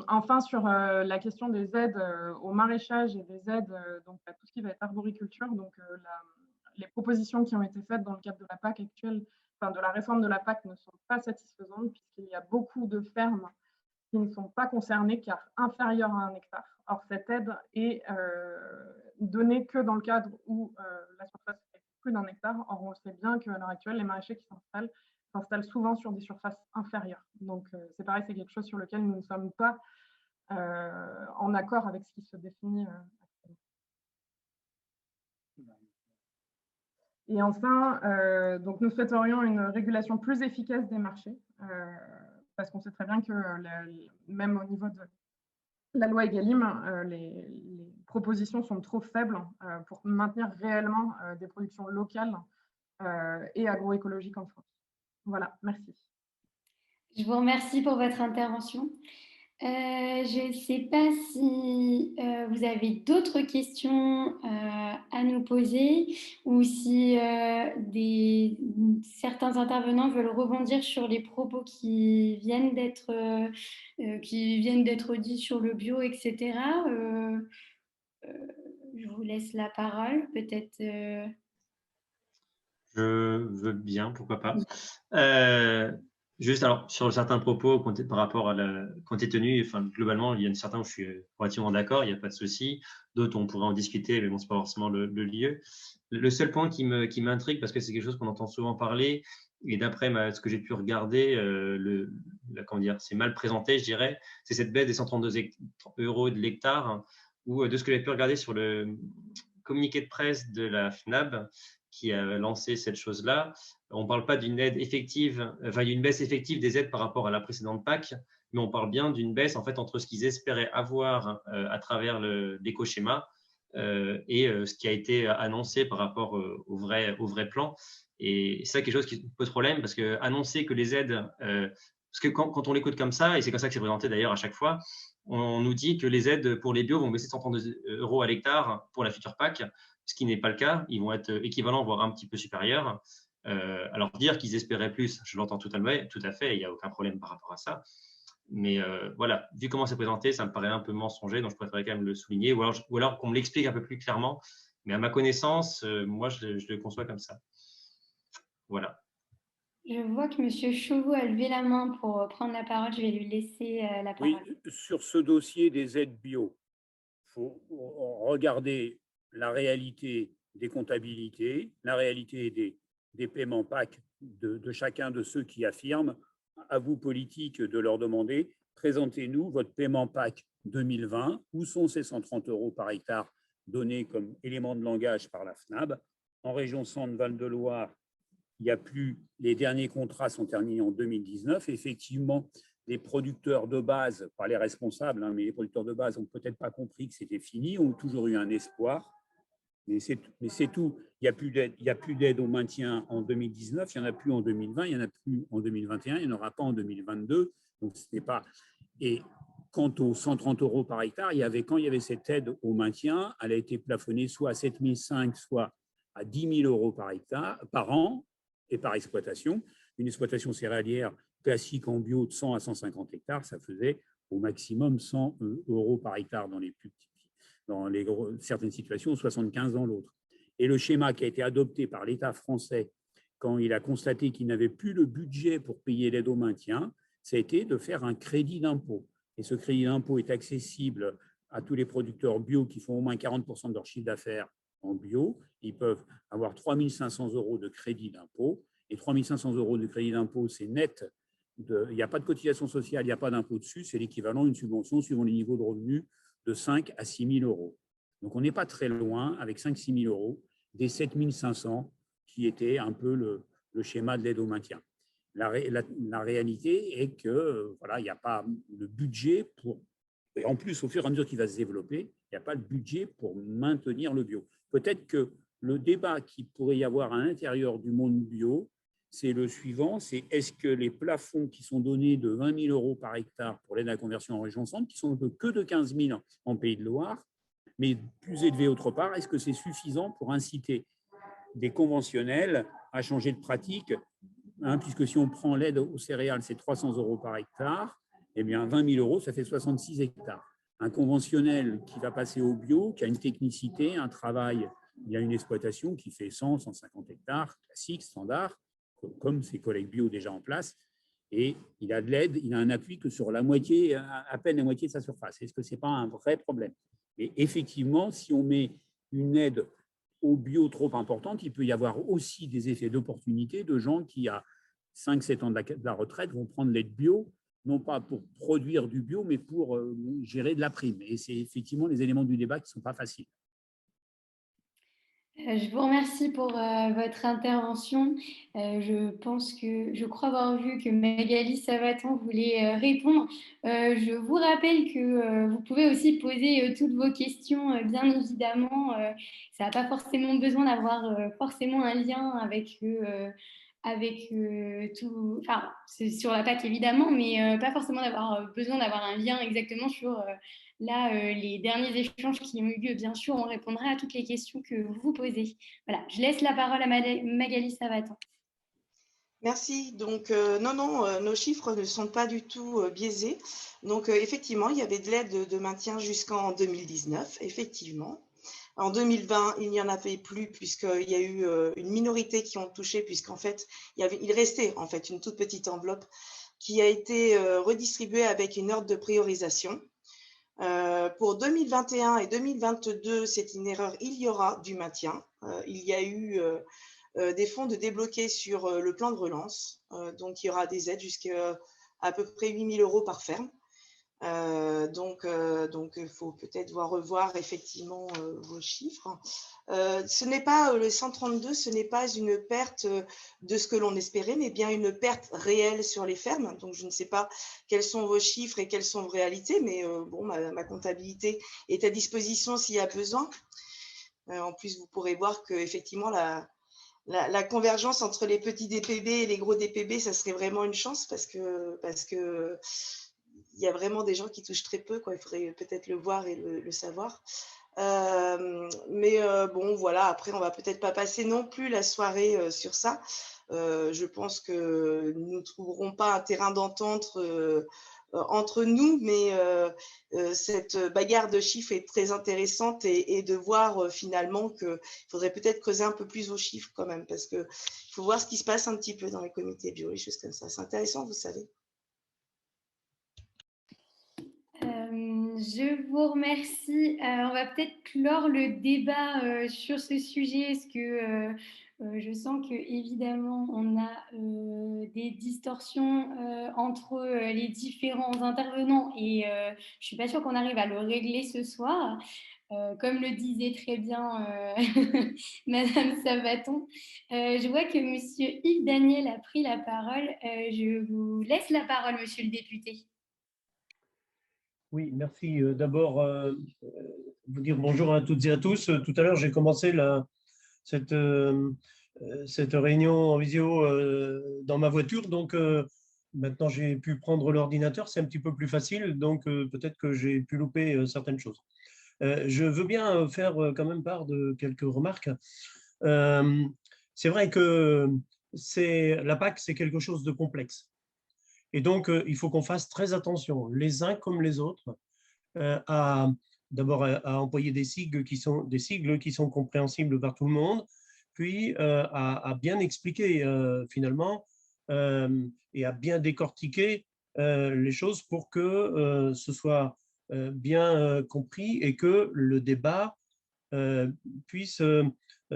Enfin, sur la question des aides au maraîchage et des aides donc, à tout ce qui va être arboriculture, donc, les propositions qui ont été faites dans le cadre de la PAC actuelle, enfin de la réforme de la PAC, ne sont pas satisfaisantes puisqu'il y a beaucoup de fermes qui ne sont pas concernés car inférieurs à 1 hectare. Or, cette aide est donnée que dans le cadre où la surface est plus d'1 hectare. Or, on sait bien qu'à l'heure actuelle, les maraîchers qui s'installent souvent sur des surfaces inférieures. Donc, c'est pareil, c'est quelque chose sur lequel nous ne sommes pas en accord avec ce qui se définit actuellement. Et enfin, donc nous souhaiterions une régulation plus efficace des marchés. Parce qu'on sait très bien que même au niveau de la loi Egalim, les propositions sont trop faibles pour maintenir réellement des productions locales et agroécologiques en France. Voilà, merci. Je vous remercie pour votre intervention. Je ne sais pas si vous avez d'autres questions à nous poser ou si certains intervenants veulent rebondir sur les propos qui viennent d'être dits sur le bio, etc. Je vous laisse la parole, peut-être. Je veux bien, pourquoi pas. Juste alors sur certains propos par rapport à quand tu es tenu, enfin globalement il y en a certains où je suis relativement d'accord, il n'y a pas de souci. D'autres on pourrait en discuter, mais bon c'est pas forcément le lieu. Le seul point qui m'intrigue parce que c'est quelque chose qu'on entend souvent parler et d'après ce que j'ai pu regarder, comment dire, c'est mal présenté je dirais, c'est cette baisse des 132 € de l'hectare hein, ou de ce que j'ai pu regarder sur le communiqué de presse de la FNAB qui a lancé cette chose-là. On ne parle pas d'une aide effective, enfin une baisse effective des aides par rapport à la précédente PAC, mais on parle bien d'une baisse en fait entre ce qu'ils espéraient avoir à travers l'éco-schéma et ce qui a été annoncé par rapport au vrai plan. Et c'est ça quelque chose qui pose problème parce que annoncer que les aides, parce que quand on l'écoute comme ça, et c'est comme ça que c'est présenté d'ailleurs à chaque fois, on nous dit que les aides pour les bio vont baisser de 132 € à l'hectare pour la future PAC, ce qui n'est pas le cas. Ils vont être équivalents, voire un petit peu supérieurs. Alors, dire qu'ils espéraient plus, je l'entends tout à fait, il n'y a aucun problème par rapport à ça. Mais voilà, vu comment c'est présenté, ça me paraît un peu mensonger, donc je préférerais quand même le souligner, ou alors qu'on me l'explique un peu plus clairement. Mais à ma connaissance, moi, je le conçois comme ça. Voilà. Je vois que M. Chauveau a levé la main pour prendre la parole. Je vais lui laisser la parole. Oui, sur ce dossier des aides bio, il faut regarder la réalité des comptabilités, la réalité des paiements PAC de chacun de ceux qui affirment. À vous, politiques, de leur demander « Présentez-nous votre paiement PAC 2020. Où sont ces 130 € par hectare donnés comme élément de langage par la FNAB ?» En région Centre-Val-de-Loire, il n'y a plus, les derniers contrats sont terminés en 2019. Effectivement, les producteurs de base, pas les responsables, hein, mais les producteurs de base n'ont peut-être pas compris que c'était fini, ont toujours eu un espoir. Mais c'est tout. Il n'y a plus d'aide au maintien en 2019, il n'y en a plus en 2020, il n'y en a plus en 2021, il n'y en aura pas en 2022. Donc, c'était pas… Et quant aux 130 € par hectare, quand il y avait cette aide au maintien, elle a été plafonnée soit à 7 500, soit à 10 000 € par hectare, par an. et par exploitation. Une exploitation céréalière classique en bio de 100 à 150 hectares, ça faisait au maximum 100 € par hectare dans les plus petits, dans certaines situations, 75 dans l'autre. Et le schéma qui a été adopté par l'État français quand il a constaté qu'il n'avait plus le budget pour payer l'aide au maintien, ça a été de faire un crédit d'impôt. Et ce crédit d'impôt est accessible à tous les producteurs bio qui font au moins 40% de leur chiffre d'affaires en bio. Ils peuvent avoir 3 500 € de crédit d'impôt. Et 3 500 € de crédit d'impôt, c'est net. Il n'y a pas de cotisation sociale, il n'y a pas d'impôt dessus. C'est l'équivalent d'une subvention suivant les niveaux de revenus de 5 à 6 000 €. Donc, on n'est pas très loin, avec 5 000 à 6 000 € des 7 500 qui était un peu le schéma de l'aide au maintien. La réalité est que voilà, il n'y a pas de budget pour, et en plus, au fur et à mesure qu'il va se développer, il n'y a pas de budget pour maintenir le bio. Peut-être que le débat qu'il pourrait y avoir à l'intérieur du monde bio, c'est le suivant, c'est est-ce que les plafonds qui sont donnés de 20 000 € par hectare pour l'aide à la conversion en région centre, qui sont que de 15 000 en Pays de Loire, mais plus élevés autre part, est-ce que c'est suffisant pour inciter des conventionnels à changer de pratique, puisque si on prend l'aide aux céréales, c'est 300 € par hectare, eh bien 20 000 €, ça fait 66 hectares. Un conventionnel qui va passer au bio, qui a une technicité, un travail, il y a une exploitation qui fait 100, 150 hectares, classique, standard, comme ses collègues bio déjà en place, et il a de l'aide, il a un appui que sur la moitié, à peine la moitié de sa surface. Est-ce que ce n'est pas un vrai problème? Et effectivement, si on met une aide au bio trop importante, il peut y avoir aussi des effets d'opportunité de gens qui, à 5-7 ans de la retraite, vont prendre l'aide bio, non pas pour produire du bio, mais pour gérer de la prime. Et c'est effectivement les éléments du débat qui ne sont pas faciles. Je vous remercie pour votre intervention. Je crois avoir vu que Magali Savaton voulait répondre. Je vous rappelle que vous pouvez aussi poser toutes vos questions, bien évidemment. Ça n'a pas forcément besoin d'avoir forcément un lien avec tout, enfin, c'est sur la PAC évidemment, mais pas forcément d'avoir besoin d'avoir un lien exactement sur les derniers échanges qui ont eu lieu. Bien sûr, on répondra à toutes les questions que vous vous posez. Voilà, je laisse la parole à Magali Savaton. Merci. Donc, non, nos chiffres ne sont pas du tout biaisés. Donc, effectivement, il y avait de l'aide de maintien jusqu'en 2019, effectivement. En 2020, il n'y en avait plus puisqu'il y a eu une minorité qui ont touché, puisqu'en fait, il restait en fait une toute petite enveloppe qui a été redistribuée avec une ordre de priorisation. Pour 2021 et 2022, c'est une erreur, il y aura du maintien. Il y a eu des fonds de débloqués sur le plan de relance. Donc, il y aura des aides jusqu'à à peu près 8 000 € par ferme. Donc, il faut peut-être revoir effectivement vos chiffres. Ce n'est pas le 132, ce n'est pas une perte de ce que l'on espérait, mais bien une perte réelle sur les fermes. Donc, je ne sais pas quels sont vos chiffres et quelles sont vos réalités, mais bon, ma comptabilité est à disposition s'il y a besoin. En plus, vous pourrez voir qu'effectivement, la convergence entre les petits DPB et les gros DPB, ça serait vraiment une chance parce que il y a vraiment des gens qui touchent très peu, quoi. Il faudrait peut-être le voir et le savoir. Mais bon, voilà, après, on va peut-être pas passer non plus la soirée sur ça. Je pense que nous ne trouverons pas un terrain d'entente entre nous, mais cette bagarre de chiffres est très intéressante et de voir finalement qu'il faudrait peut-être creuser un peu plus vos chiffres quand même, parce qu'il faut voir ce qui se passe un petit peu dans les comités bio, les choses comme ça. C'est intéressant, vous savez. Je vous remercie. On va peut-être clore le débat sur ce sujet, parce que je sens que évidemment on a des distorsions entre les différents intervenants et je suis pas sûre qu'on arrive à le régler ce soir. Comme le disait très bien Madame Savaton, je vois que Monsieur Yves Daniel a pris la parole. Je vous laisse la parole, Monsieur le député. Oui, merci. D'abord, vous dire bonjour à toutes et à tous. Tout à l'heure, j'ai commencé cette réunion en visio dans ma voiture. Donc, maintenant, j'ai pu prendre l'ordinateur. C'est un petit peu plus facile. Donc, peut-être que j'ai pu louper certaines choses. Je veux bien faire quand même part de quelques remarques. C'est vrai que la PAC, c'est quelque chose de complexe. Et donc, il faut qu'on fasse très attention, les uns comme les autres, d'abord à employer des sigles qui sont compréhensibles par tout le monde, puis à bien expliquer finalement et à bien décortiquer les choses pour que ce soit bien compris et que le débat puisse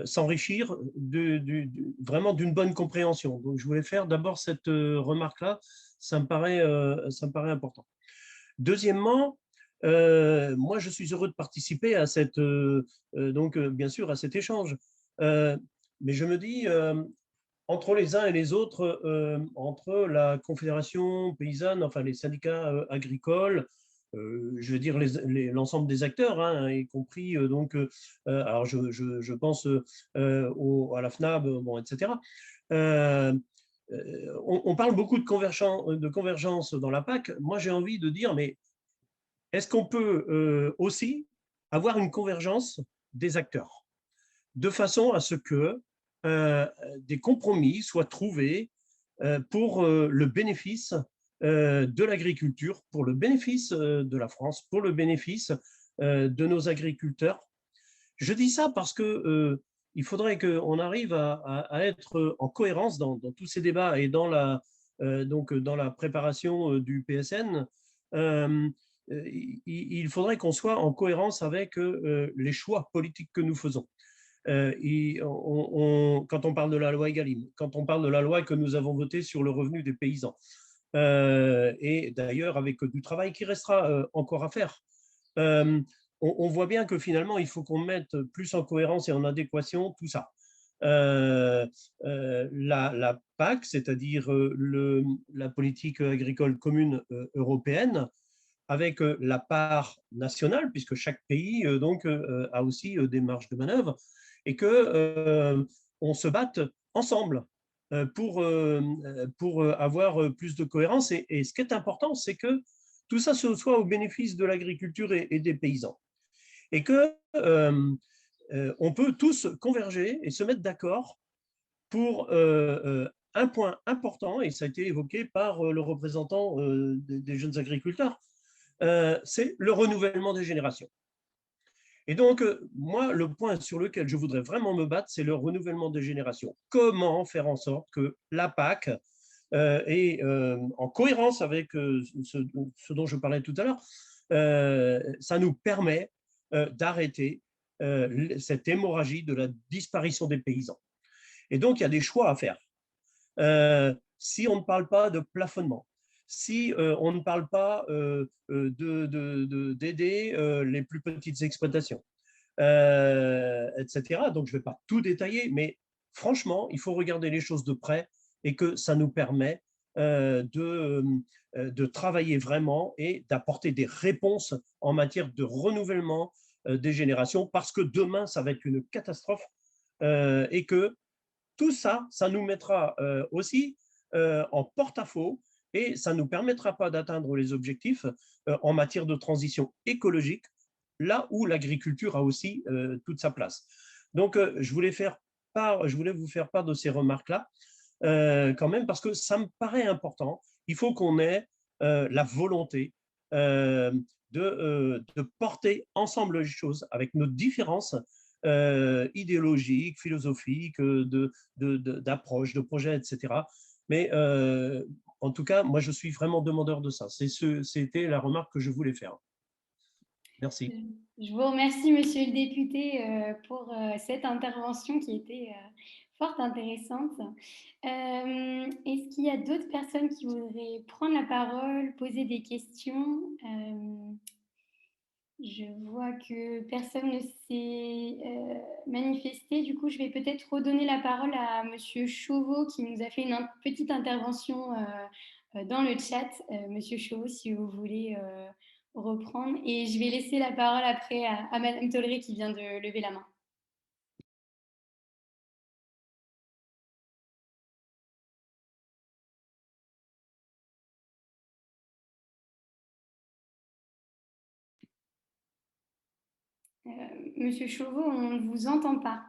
s'enrichir vraiment d'une bonne compréhension. Donc, je voulais faire d'abord cette remarque-là, ça me paraît important. Deuxièmement, moi, je suis heureux de participer à bien sûr, à cet échange. Mais je me dis, entre les uns et les autres, entre la Confédération paysanne, enfin les syndicats agricoles, je veux dire l'ensemble des acteurs, hein, y compris alors je pense à la FNAB, bon, etc. On parle beaucoup de convergence dans la PAC. Moi, j'ai envie de dire, mais est-ce qu'on peut aussi avoir une convergence des acteurs de façon à ce que des compromis soient trouvés pour le bénéfice de l'agriculture, pour le bénéfice de la France, pour le bénéfice de nos agriculteurs. Je dis ça parce que il faudrait qu'on arrive à être en cohérence dans tous ces débats et dans la préparation du PSN. Il faudrait qu'on soit en cohérence avec les choix politiques que nous faisons. Quand on parle de la loi Egalim, quand on parle de la loi que nous avons votée sur le revenu des paysans, et d'ailleurs avec du travail qui restera encore à faire, on voit bien que finalement, il faut qu'on mette plus en cohérence et en adéquation tout ça. La PAC, c'est-à-dire la politique agricole commune européenne, avec la part nationale, puisque chaque pays a aussi des marges de manœuvre, et qu'on se batte ensemble pour avoir plus de cohérence. Et ce qui est important, c'est que tout ça se soit au bénéfice de l'agriculture et des paysans. Et on peut tous converger et se mettre d'accord pour un point important, et ça a été évoqué par le représentant des jeunes agriculteurs, c'est le renouvellement des générations. Et donc, moi, le point sur lequel je voudrais vraiment me battre, c'est le renouvellement des générations. Comment faire en sorte que la PAC est en cohérence avec ce dont je parlais tout à l'heure, ça nous permet d'arrêter cette hémorragie de la disparition des paysans. Et donc, il y a des choix à faire. Si on ne parle pas de plafonnement, si on ne parle pas d'aider les plus petites exploitations, etc. Donc, je ne vais pas tout détailler, mais franchement, il faut regarder les choses de près et que ça nous permet de travailler vraiment et d'apporter des réponses en matière de renouvellement des générations, parce que demain, ça va être une catastrophe et que tout ça, ça nous mettra aussi en porte-à-faux et ça ne nous permettra pas d'atteindre les objectifs en matière de transition écologique, là où l'agriculture a aussi toute sa place. Donc, je voulais vous faire part de ces remarques-là, quand même, parce que ça me paraît important. Il faut qu'on ait la volonté de porter ensemble les choses avec nos différences idéologiques, philosophiques, d'approches, de projets, etc. Mais en tout cas, moi, je suis vraiment demandeur de ça. C'était la remarque que je voulais faire. Merci. Je vous remercie, monsieur le député, pour cette intervention qui était fort intéressante. Est-ce qu'il y a d'autres personnes qui voudraient prendre la parole, poser des questions? Je vois que personne ne s'est manifesté. Du coup, je vais peut-être redonner la parole à monsieur Chauveau qui nous a fait une petite intervention dans le chat. Monsieur Chauveau, si vous voulez reprendre. Et je vais laisser la parole après à madame Tolleré qui vient de lever la main. Monsieur Chauveau, on ne vous entend pas.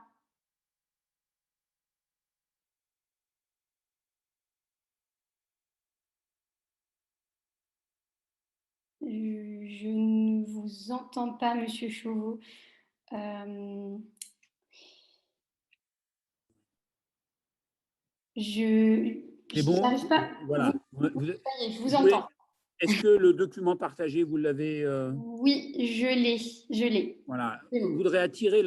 Je ne vous entends pas, Monsieur Chauveau. C'est bon, n'arrive pas. voilà. Ça y est, je vous entends. Est-ce que le document partagé, vous l'avez Oui, je l'ai. Voilà. C'est bon. Je voudrais attirer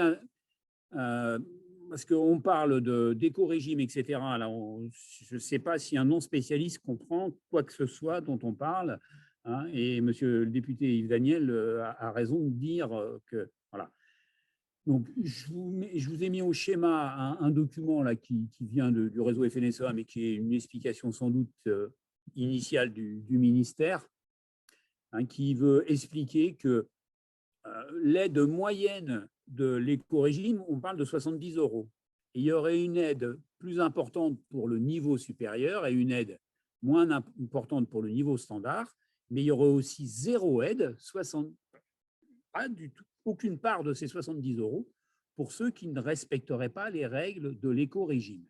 parce qu'on parle d'éco-régime, etc. Là, je ne sais pas si un non-spécialiste comprend quoi que ce soit dont on parle. Hein, et monsieur le député Yves Daniel a raison de dire que. Voilà. Donc, je vous ai mis au schéma un document là, qui vient du réseau FNSEA, mais qui est une explication sans doute initiale du ministère, hein, qui veut expliquer que l'aide moyenne de l'éco-régime, on parle de 70 €. Et il y aurait une aide plus importante pour le niveau supérieur et une aide moins importante pour le niveau standard, mais il y aurait aussi zéro aide, pas du tout, aucune part de ces 70 € pour ceux qui ne respecteraient pas les règles de l'éco-régime.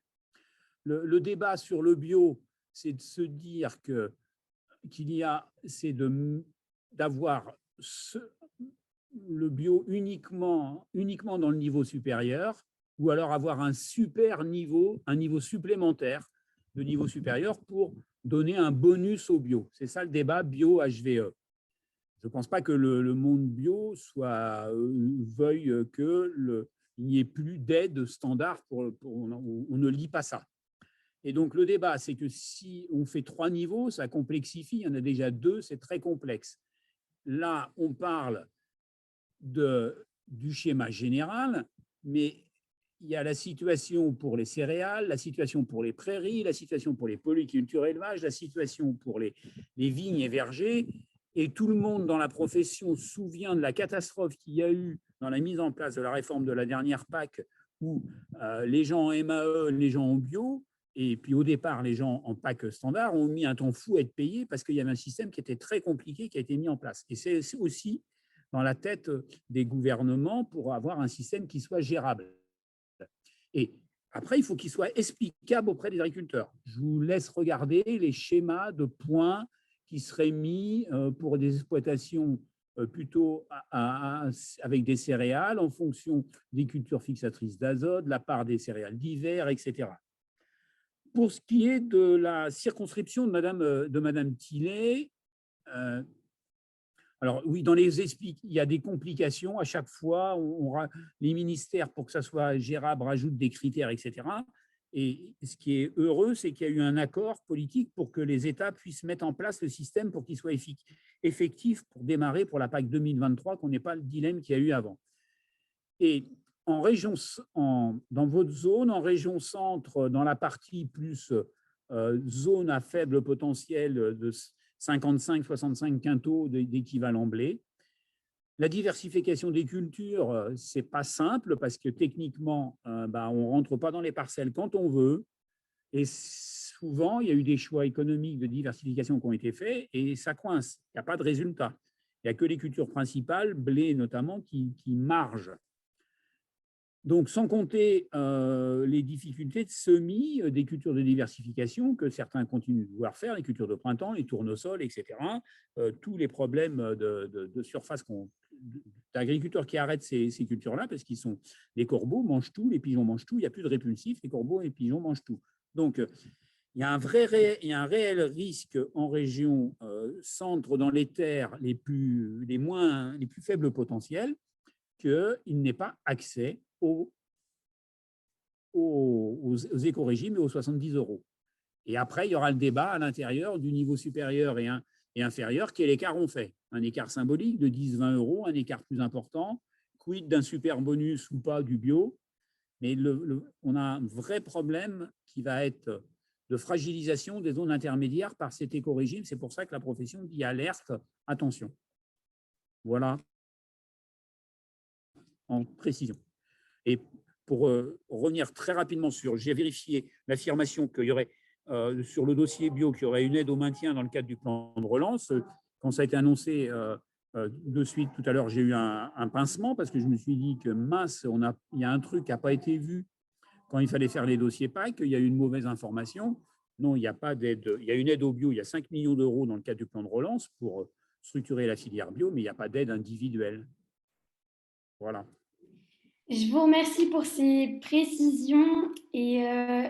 Le débat sur le bio, c'est de se dire c'est d'avoir le bio uniquement dans le niveau supérieur, ou alors avoir un niveau supplémentaire de niveau supérieur pour donner un bonus au bio. C'est ça le débat bio-HVE. Je ne pense pas que le monde bio veuille qu'il n'y ait plus d'aide standard. On ne lit pas ça. Et donc, le débat, c'est que si on fait 3 niveaux, ça complexifie. Il y en a déjà 2, c'est très complexe. Là, on parle du schéma général, mais il y a la situation pour les céréales, la situation pour les prairies, la situation pour les polycultures élevages, la situation pour les vignes et vergers. Et tout le monde dans la profession se souvient de la catastrophe qu'il y a eu dans la mise en place de la réforme de la dernière PAC, où les gens en MAE, les gens en bio, et puis au départ, les gens en PAC standard ont mis un temps fou à être payés parce qu'il y avait un système qui était très compliqué qui a été mis en place. Et c'est aussi dans la tête des gouvernements pour avoir un système qui soit gérable. Et après, il faut qu'il soit explicable auprès des agriculteurs. Je vous laisse regarder les schémas de points qui seraient mis pour des exploitations plutôt avec des céréales en fonction des cultures fixatrices d'azote, la part des céréales d'hiver, etc. Pour ce qui est de la circonscription de Madame Tillet, alors oui, dans les expliques, il y a des complications. À chaque fois, les ministères, pour que ça soit gérable, rajoutent des critères, etc. Et ce qui est heureux, c'est qu'il y a eu un accord politique pour que les États puissent mettre en place le système pour qu'il soit effectif pour démarrer pour la PAC 2023, qu'on n'ait pas le dilemme qu'il y a eu avant. Et en région, dans votre zone, en région centre, dans la partie plus zone à faible potentiel de 55-65 quintaux d'équivalent blé, la diversification des cultures, ce n'est pas simple parce que techniquement, on ne rentre pas dans les parcelles quand on veut. Et souvent, il y a eu des choix économiques de diversification qui ont été faits et ça coince. Il n'y a pas de résultat. Il n'y a que les cultures principales, blé notamment, qui margent. Donc, sans compter les difficultés de semis des cultures de diversification que certains continuent de vouloir faire, les cultures de printemps, les tournesols, etc. Tous les problèmes de surface d'agriculteurs qui arrêtent ces cultures-là parce qu'ils sont les corbeaux mangent tout, les pigeons mangent tout, il n'y a plus de répulsifs, les corbeaux et les pigeons mangent tout. Donc, il y a un réel risque en région centre, dans les terres les plus faibles potentiels, qu'il n'ait pas accès aux éco-régimes et aux 70 €. Et après, il y aura le débat à l'intérieur du niveau supérieur et inférieur, quel écart on fait. Un écart symbolique de 10-20 €, un écart plus important, quid d'un super bonus ou pas du bio. Mais on a un vrai problème qui va être de fragilisation des zones intermédiaires par cet éco-régime. C'est pour ça que la profession dit alerte, attention. Voilà en précision. Et pour revenir très rapidement j'ai vérifié l'affirmation qu'il y aurait sur le dossier bio, qu'il y aurait une aide au maintien dans le cadre du plan de relance. Quand ça a été annoncé de suite tout à l'heure, j'ai eu un pincement parce que je me suis dit que mince, il y a un truc qui n'a pas été vu quand il fallait faire les dossiers PAC, il y a eu une mauvaise information. Non, il n'y a pas d'aide. Il y a une aide au bio, il y a 5 millions d'euros dans le cadre du plan de relance pour structurer la filière bio, mais il n'y a pas d'aide individuelle. Voilà. Je vous remercie pour ces précisions et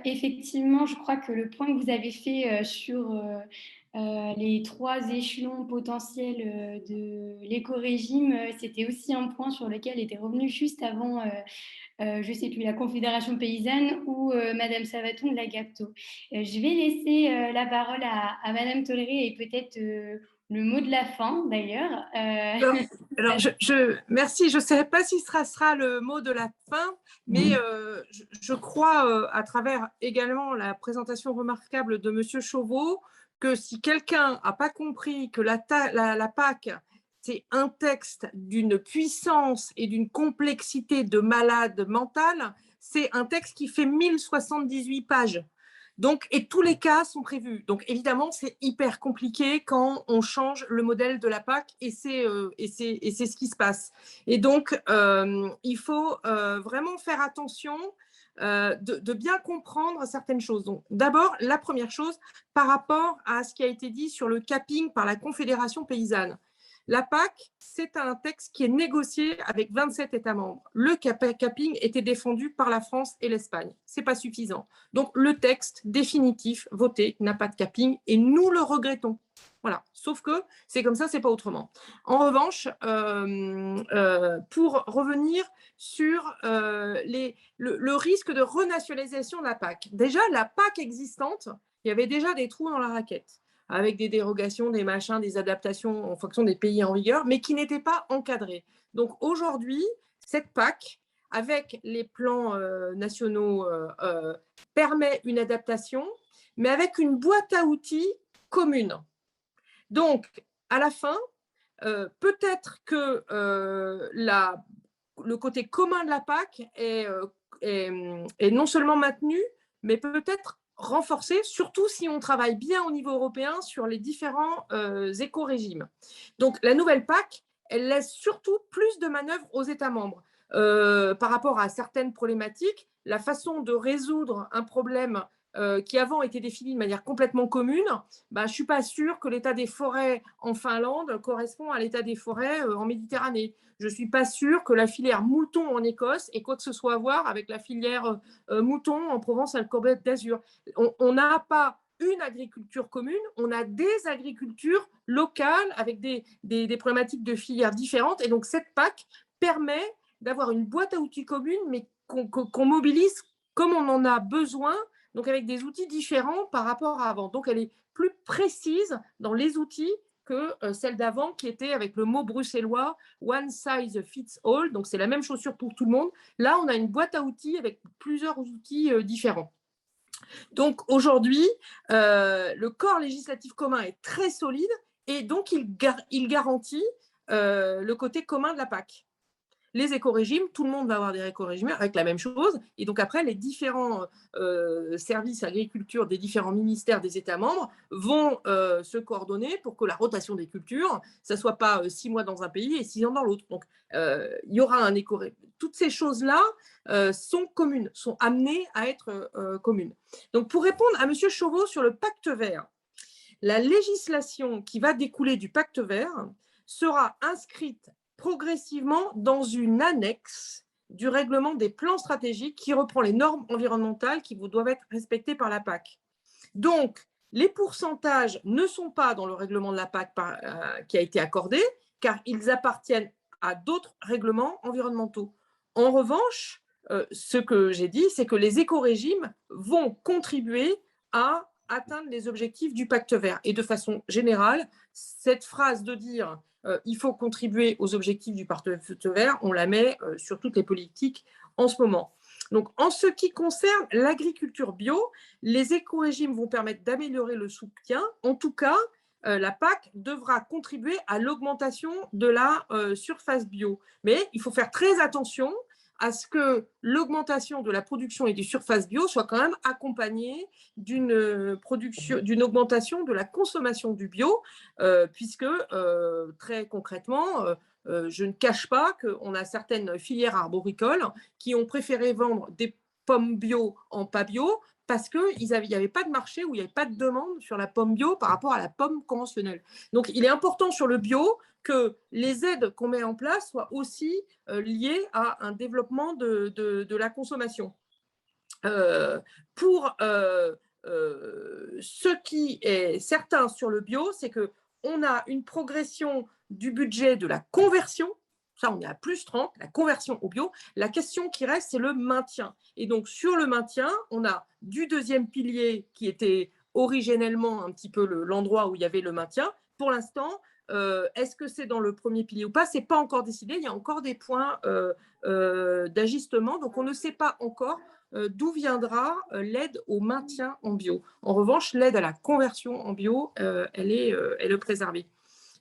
effectivement, je crois que le point que vous avez fait sur les 3 échelons potentiels de l'éco-régime, c'était aussi un point sur lequel était revenu juste avant, je ne sais plus, la Confédération paysanne ou Madame Savaton de la GAPTO. Je vais laisser la parole à Madame Tolleré et peut-être le mot de la fin d'ailleurs. Alors, merci. Je ne sais pas si ce sera le mot de la fin, mais je crois, à travers également la présentation remarquable de Monsieur Chauveau, que si quelqu'un n'a pas compris que la PAC, c'est un texte d'une puissance et d'une complexité de malade mental, c'est un texte qui fait 1078 pages. Donc, et tous les cas sont prévus. Donc, évidemment, c'est hyper compliqué quand on change le modèle de la PAC et c'est ce qui se passe. Et donc, il faut vraiment faire attention de bien comprendre certaines choses. Donc, d'abord, la première chose, par rapport à ce qui a été dit sur le capping par la Confédération paysanne. La PAC, c'est un texte qui est négocié avec 27 États membres. Le capping était défendu par la France et l'Espagne. Ce n'est pas suffisant. Donc, le texte définitif voté n'a pas de capping et nous le regrettons. Voilà. Sauf que c'est comme ça, ce n'est pas autrement. En revanche, pour revenir sur le risque de renationalisation de la PAC. Déjà, la PAC existante, il y avait déjà des trous dans la raquette, avec des dérogations, des machins, des adaptations en fonction des pays en vigueur, mais qui n'étaient pas encadrées. Donc aujourd'hui, cette PAC, avec les plans nationaux, permet une adaptation, mais avec une boîte à outils commune. Donc, à la fin, peut-être que le côté commun de la PAC est non seulement maintenu, mais peut-être renforcer, surtout si on travaille bien au niveau européen sur les différents éco-régimes. Donc, la nouvelle PAC, elle laisse surtout plus de manœuvres aux États membres par rapport à certaines problématiques. La façon de résoudre un problème qui avant était défini de manière complètement commune, je ne suis pas sûre que l'état des forêts en Finlande correspond à l'état des forêts en Méditerranée. Je ne suis pas sûre que la filière mouton en Écosse ait quoi que ce soit à voir avec la filière mouton en Provence-Alpes-Côte d'Azur. On n'a pas une agriculture commune, on a des agricultures locales avec des problématiques de filières différentes. Et donc, cette PAC permet d'avoir une boîte à outils commune, mais qu'on mobilise comme on en a besoin, donc avec des outils différents par rapport à avant. Donc, elle est plus précise dans les outils que celle d'avant qui était avec le mot bruxellois « one size fits all ». Donc, c'est la même chaussure pour tout le monde. Là, on a une boîte à outils avec plusieurs outils différents. Donc, aujourd'hui, le corps législatif commun est très solide et donc, il garantit le côté commun de la PAC. Les éco-régimes, tout le monde va avoir des éco-régimes avec la même chose. Et donc après, les différents services agriculture des différents ministères des États membres vont se coordonner pour que la rotation des cultures, ça ne soit pas 6 mois dans un pays et 6 ans dans l'autre. Donc, il y aura un éco-régime. Toutes ces choses-là sont communes, sont amenées à être communes. Donc, pour répondre à M. Chauveau sur le pacte vert, la législation qui va découler du pacte vert sera inscrite progressivement dans une annexe du règlement des plans stratégiques qui reprend les normes environnementales qui doivent être respectées par la PAC. Donc, les pourcentages ne sont pas dans le règlement de la PAC qui a été accordé, car ils appartiennent à d'autres règlements environnementaux. En revanche, ce que j'ai dit, c'est que les éco-régimes vont contribuer à atteindre les objectifs du pacte vert. Et de façon générale, cette phrase de dire il faut contribuer aux objectifs du pacte vert, on la met sur toutes les politiques en ce moment. Donc, en ce qui concerne l'agriculture bio, les éco-régimes vont permettre d'améliorer le soutien. En tout cas, la PAC devra contribuer à l'augmentation de la surface bio. Mais il faut faire très attention à ce que l'augmentation de la production et des surfaces bio soit quand même accompagnée d'une augmentation de la consommation du bio, puisque très concrètement, je ne cache pas qu'on a certaines filières arboricoles qui ont préféré vendre des pommes bio en pas bio parce qu'il n'y avait pas de marché ou il n'y avait pas de demande sur la pomme bio par rapport à la pomme conventionnelle. Donc, il est important sur le bio que les aides qu'on met en place soient aussi liées à un développement de la consommation. Pour ce qui est certain sur le bio, c'est qu'on a une progression du budget de la conversion. Ça, on est à plus 30, la conversion au bio. La question qui reste, c'est le maintien. Et donc, sur le maintien, on a du deuxième pilier qui était originellement un petit peu l'endroit où il y avait le maintien. Pour l'instant, est-ce que c'est dans le premier pilier ou pas? Ce n'est pas encore décidé. Il y a encore des points d'ajustement. Donc, on ne sait pas encore d'où viendra l'aide au maintien en bio. En revanche, l'aide à la conversion en bio, elle est préservée.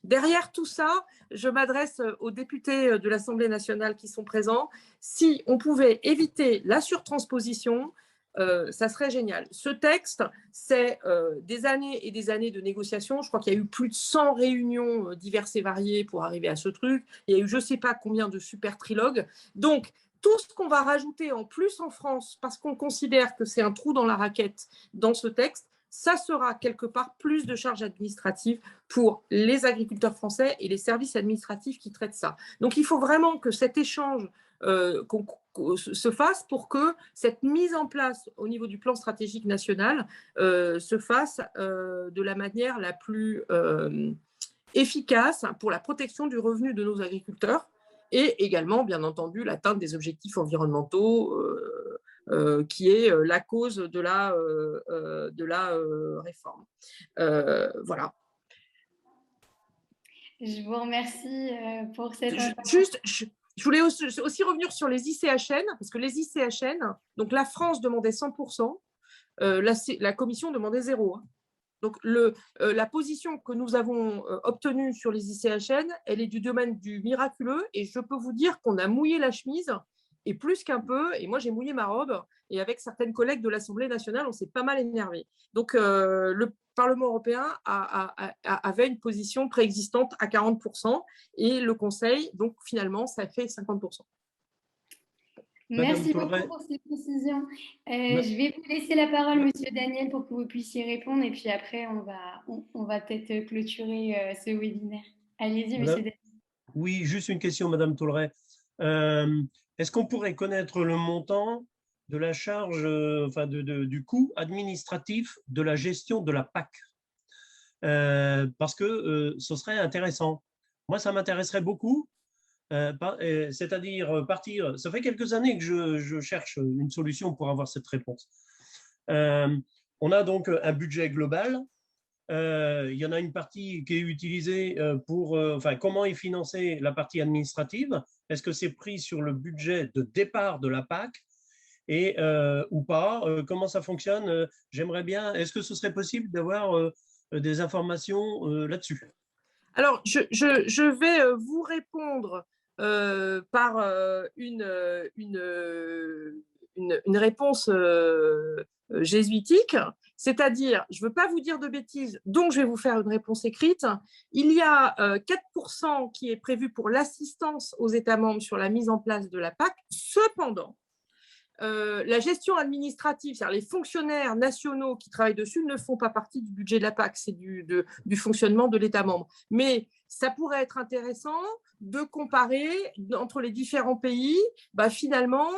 Derrière tout ça, je m'adresse aux députés de l'Assemblée nationale qui sont présents. Si on pouvait éviter la surtransposition, ça serait génial. Ce texte, c'est des années et des années de négociations. Je crois qu'il y a eu plus de 100 réunions diverses et variées pour arriver à ce truc. Il y a eu je ne sais pas combien de super trilogues. Donc, tout ce qu'on va rajouter en plus en France, parce qu'on considère que c'est un trou dans la raquette dans ce texte, ça sera quelque part plus de charges administratives pour les agriculteurs français et les services administratifs qui traitent ça. Donc, il faut vraiment que cet échange se fasse pour que cette mise en place au niveau du plan stratégique national se fasse de la manière la plus efficace pour la protection du revenu de nos agriculteurs et également, bien entendu, l'atteinte des objectifs environnementaux qui est la cause de la réforme. Voilà. Je vous remercie pour cette Juste, je voulais aussi revenir sur les ICHN, parce que les ICHN, donc la France demandait 100%, la Commission demandait 0%. Hein. Donc, la position que nous avons obtenue sur les ICHN, elle est du domaine du miraculeux, et je peux vous dire qu'on a mouillé la chemise, et plus qu'un peu, et moi j'ai mouillé ma robe, et avec certaines collègues de l'Assemblée nationale, on s'est pas mal énervé. Donc, le Parlement européen avait une position préexistante à 40%, et le Conseil, donc finalement, ça fait 50%. Merci beaucoup pour ces précisions. Je vais vous laisser la parole, Monsieur Daniel, pour que vous puissiez répondre, et puis après, on va peut-être clôturer ce webinaire. Allez-y, Monsieur Daniel. Oui, juste une question, Madame Tolleret. Est-ce qu'on pourrait connaître le montant de la charge, enfin du coût administratif de la gestion de la PAC? Parce que ce serait intéressant. Moi, ça m'intéresserait beaucoup. C'est-à-dire partir. Ça fait quelques années que je cherche une solution pour avoir cette réponse. On a donc un budget global. Il y en a une partie qui est utilisée pour, enfin, comment est financée la partie administrative? Est-ce que c'est pris sur le budget de départ de la PAC et ou pas? Comment ça fonctionne? J'aimerais bien. Est-ce que ce serait possible d'avoir des informations là-dessus? Alors, je vais vous répondre par une réponse jésuitique, c'est-à-dire, je ne veux pas vous dire de bêtises, donc je vais vous faire une réponse écrite. Il y a 4% qui est prévu pour l'assistance aux États membres sur la mise en place de la PAC. Cependant, la gestion administrative, c'est-à-dire les fonctionnaires nationaux qui travaillent dessus ne font pas partie du budget de la PAC, c'est du fonctionnement de l'État membre. Mais ça pourrait être intéressant de comparer entre les différents pays, finalement,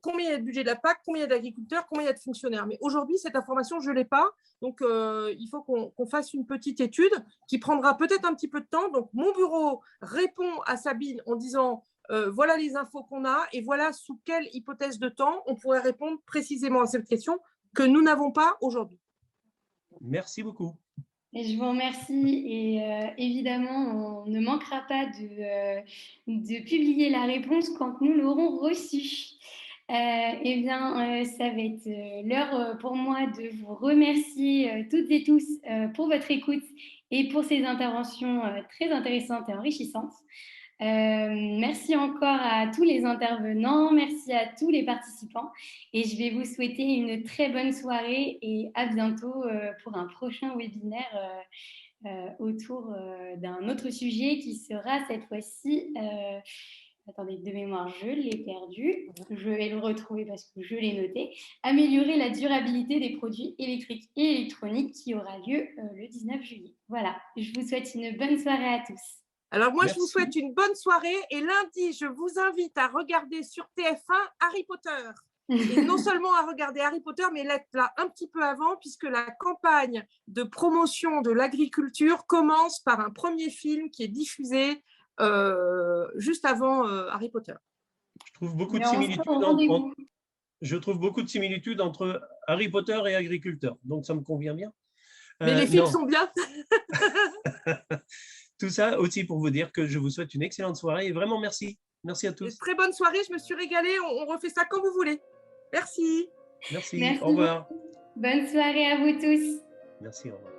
combien il y a de budget de la PAC, combien il y a d'agriculteurs, combien il y a de fonctionnaires. Mais aujourd'hui, cette information, je ne l'ai pas. Donc, il faut qu'on fasse une petite étude qui prendra peut-être un petit peu de temps. Donc, mon bureau répond à Sabine en disant voilà les infos qu'on a et voilà sous quelle hypothèse de temps on pourrait répondre précisément à cette question que nous n'avons pas aujourd'hui. Merci beaucoup. Et je vous remercie et évidemment, on ne manquera pas de publier la réponse quand nous l'aurons reçue. Eh bien, ça va être l'heure pour moi de vous remercier toutes et tous pour votre écoute et pour ces interventions très intéressantes et enrichissantes. Merci encore à tous les intervenants, merci à tous les participants et je vais vous souhaiter une très bonne soirée et à bientôt pour un prochain webinaire autour d'un autre sujet qui sera cette fois-ci attendez, de mémoire, je l'ai perdu. Je vais le retrouver parce que je l'ai noté. Améliorer la durabilité des produits électriques et électroniques qui aura lieu le 19 juillet. Voilà, je vous souhaite une bonne soirée à tous. Alors moi, Merci. je vous souhaite une bonne soirée et lundi, je vous invite à regarder sur TF1 Harry Potter. Et non seulement à regarder Harry Potter, mais l'être là un petit peu avant, puisque la campagne de promotion de l'agriculture commence par un premier film qui est diffusé juste avant Harry Potter. Je trouve beaucoup de Mais on sera similitudes au rendez-vous. je trouve beaucoup de similitudes entre Harry Potter et agriculteur, donc ça me convient bien. Mais les films non. sont bien. Tout ça aussi pour vous dire que je vous souhaite une excellente soirée et vraiment merci. Merci à tous. Très bonne soirée, je me suis régalée. On refait ça quand vous voulez. Merci. Merci. Merci Au revoir. beaucoup. Bonne soirée à vous tous. Merci, au revoir.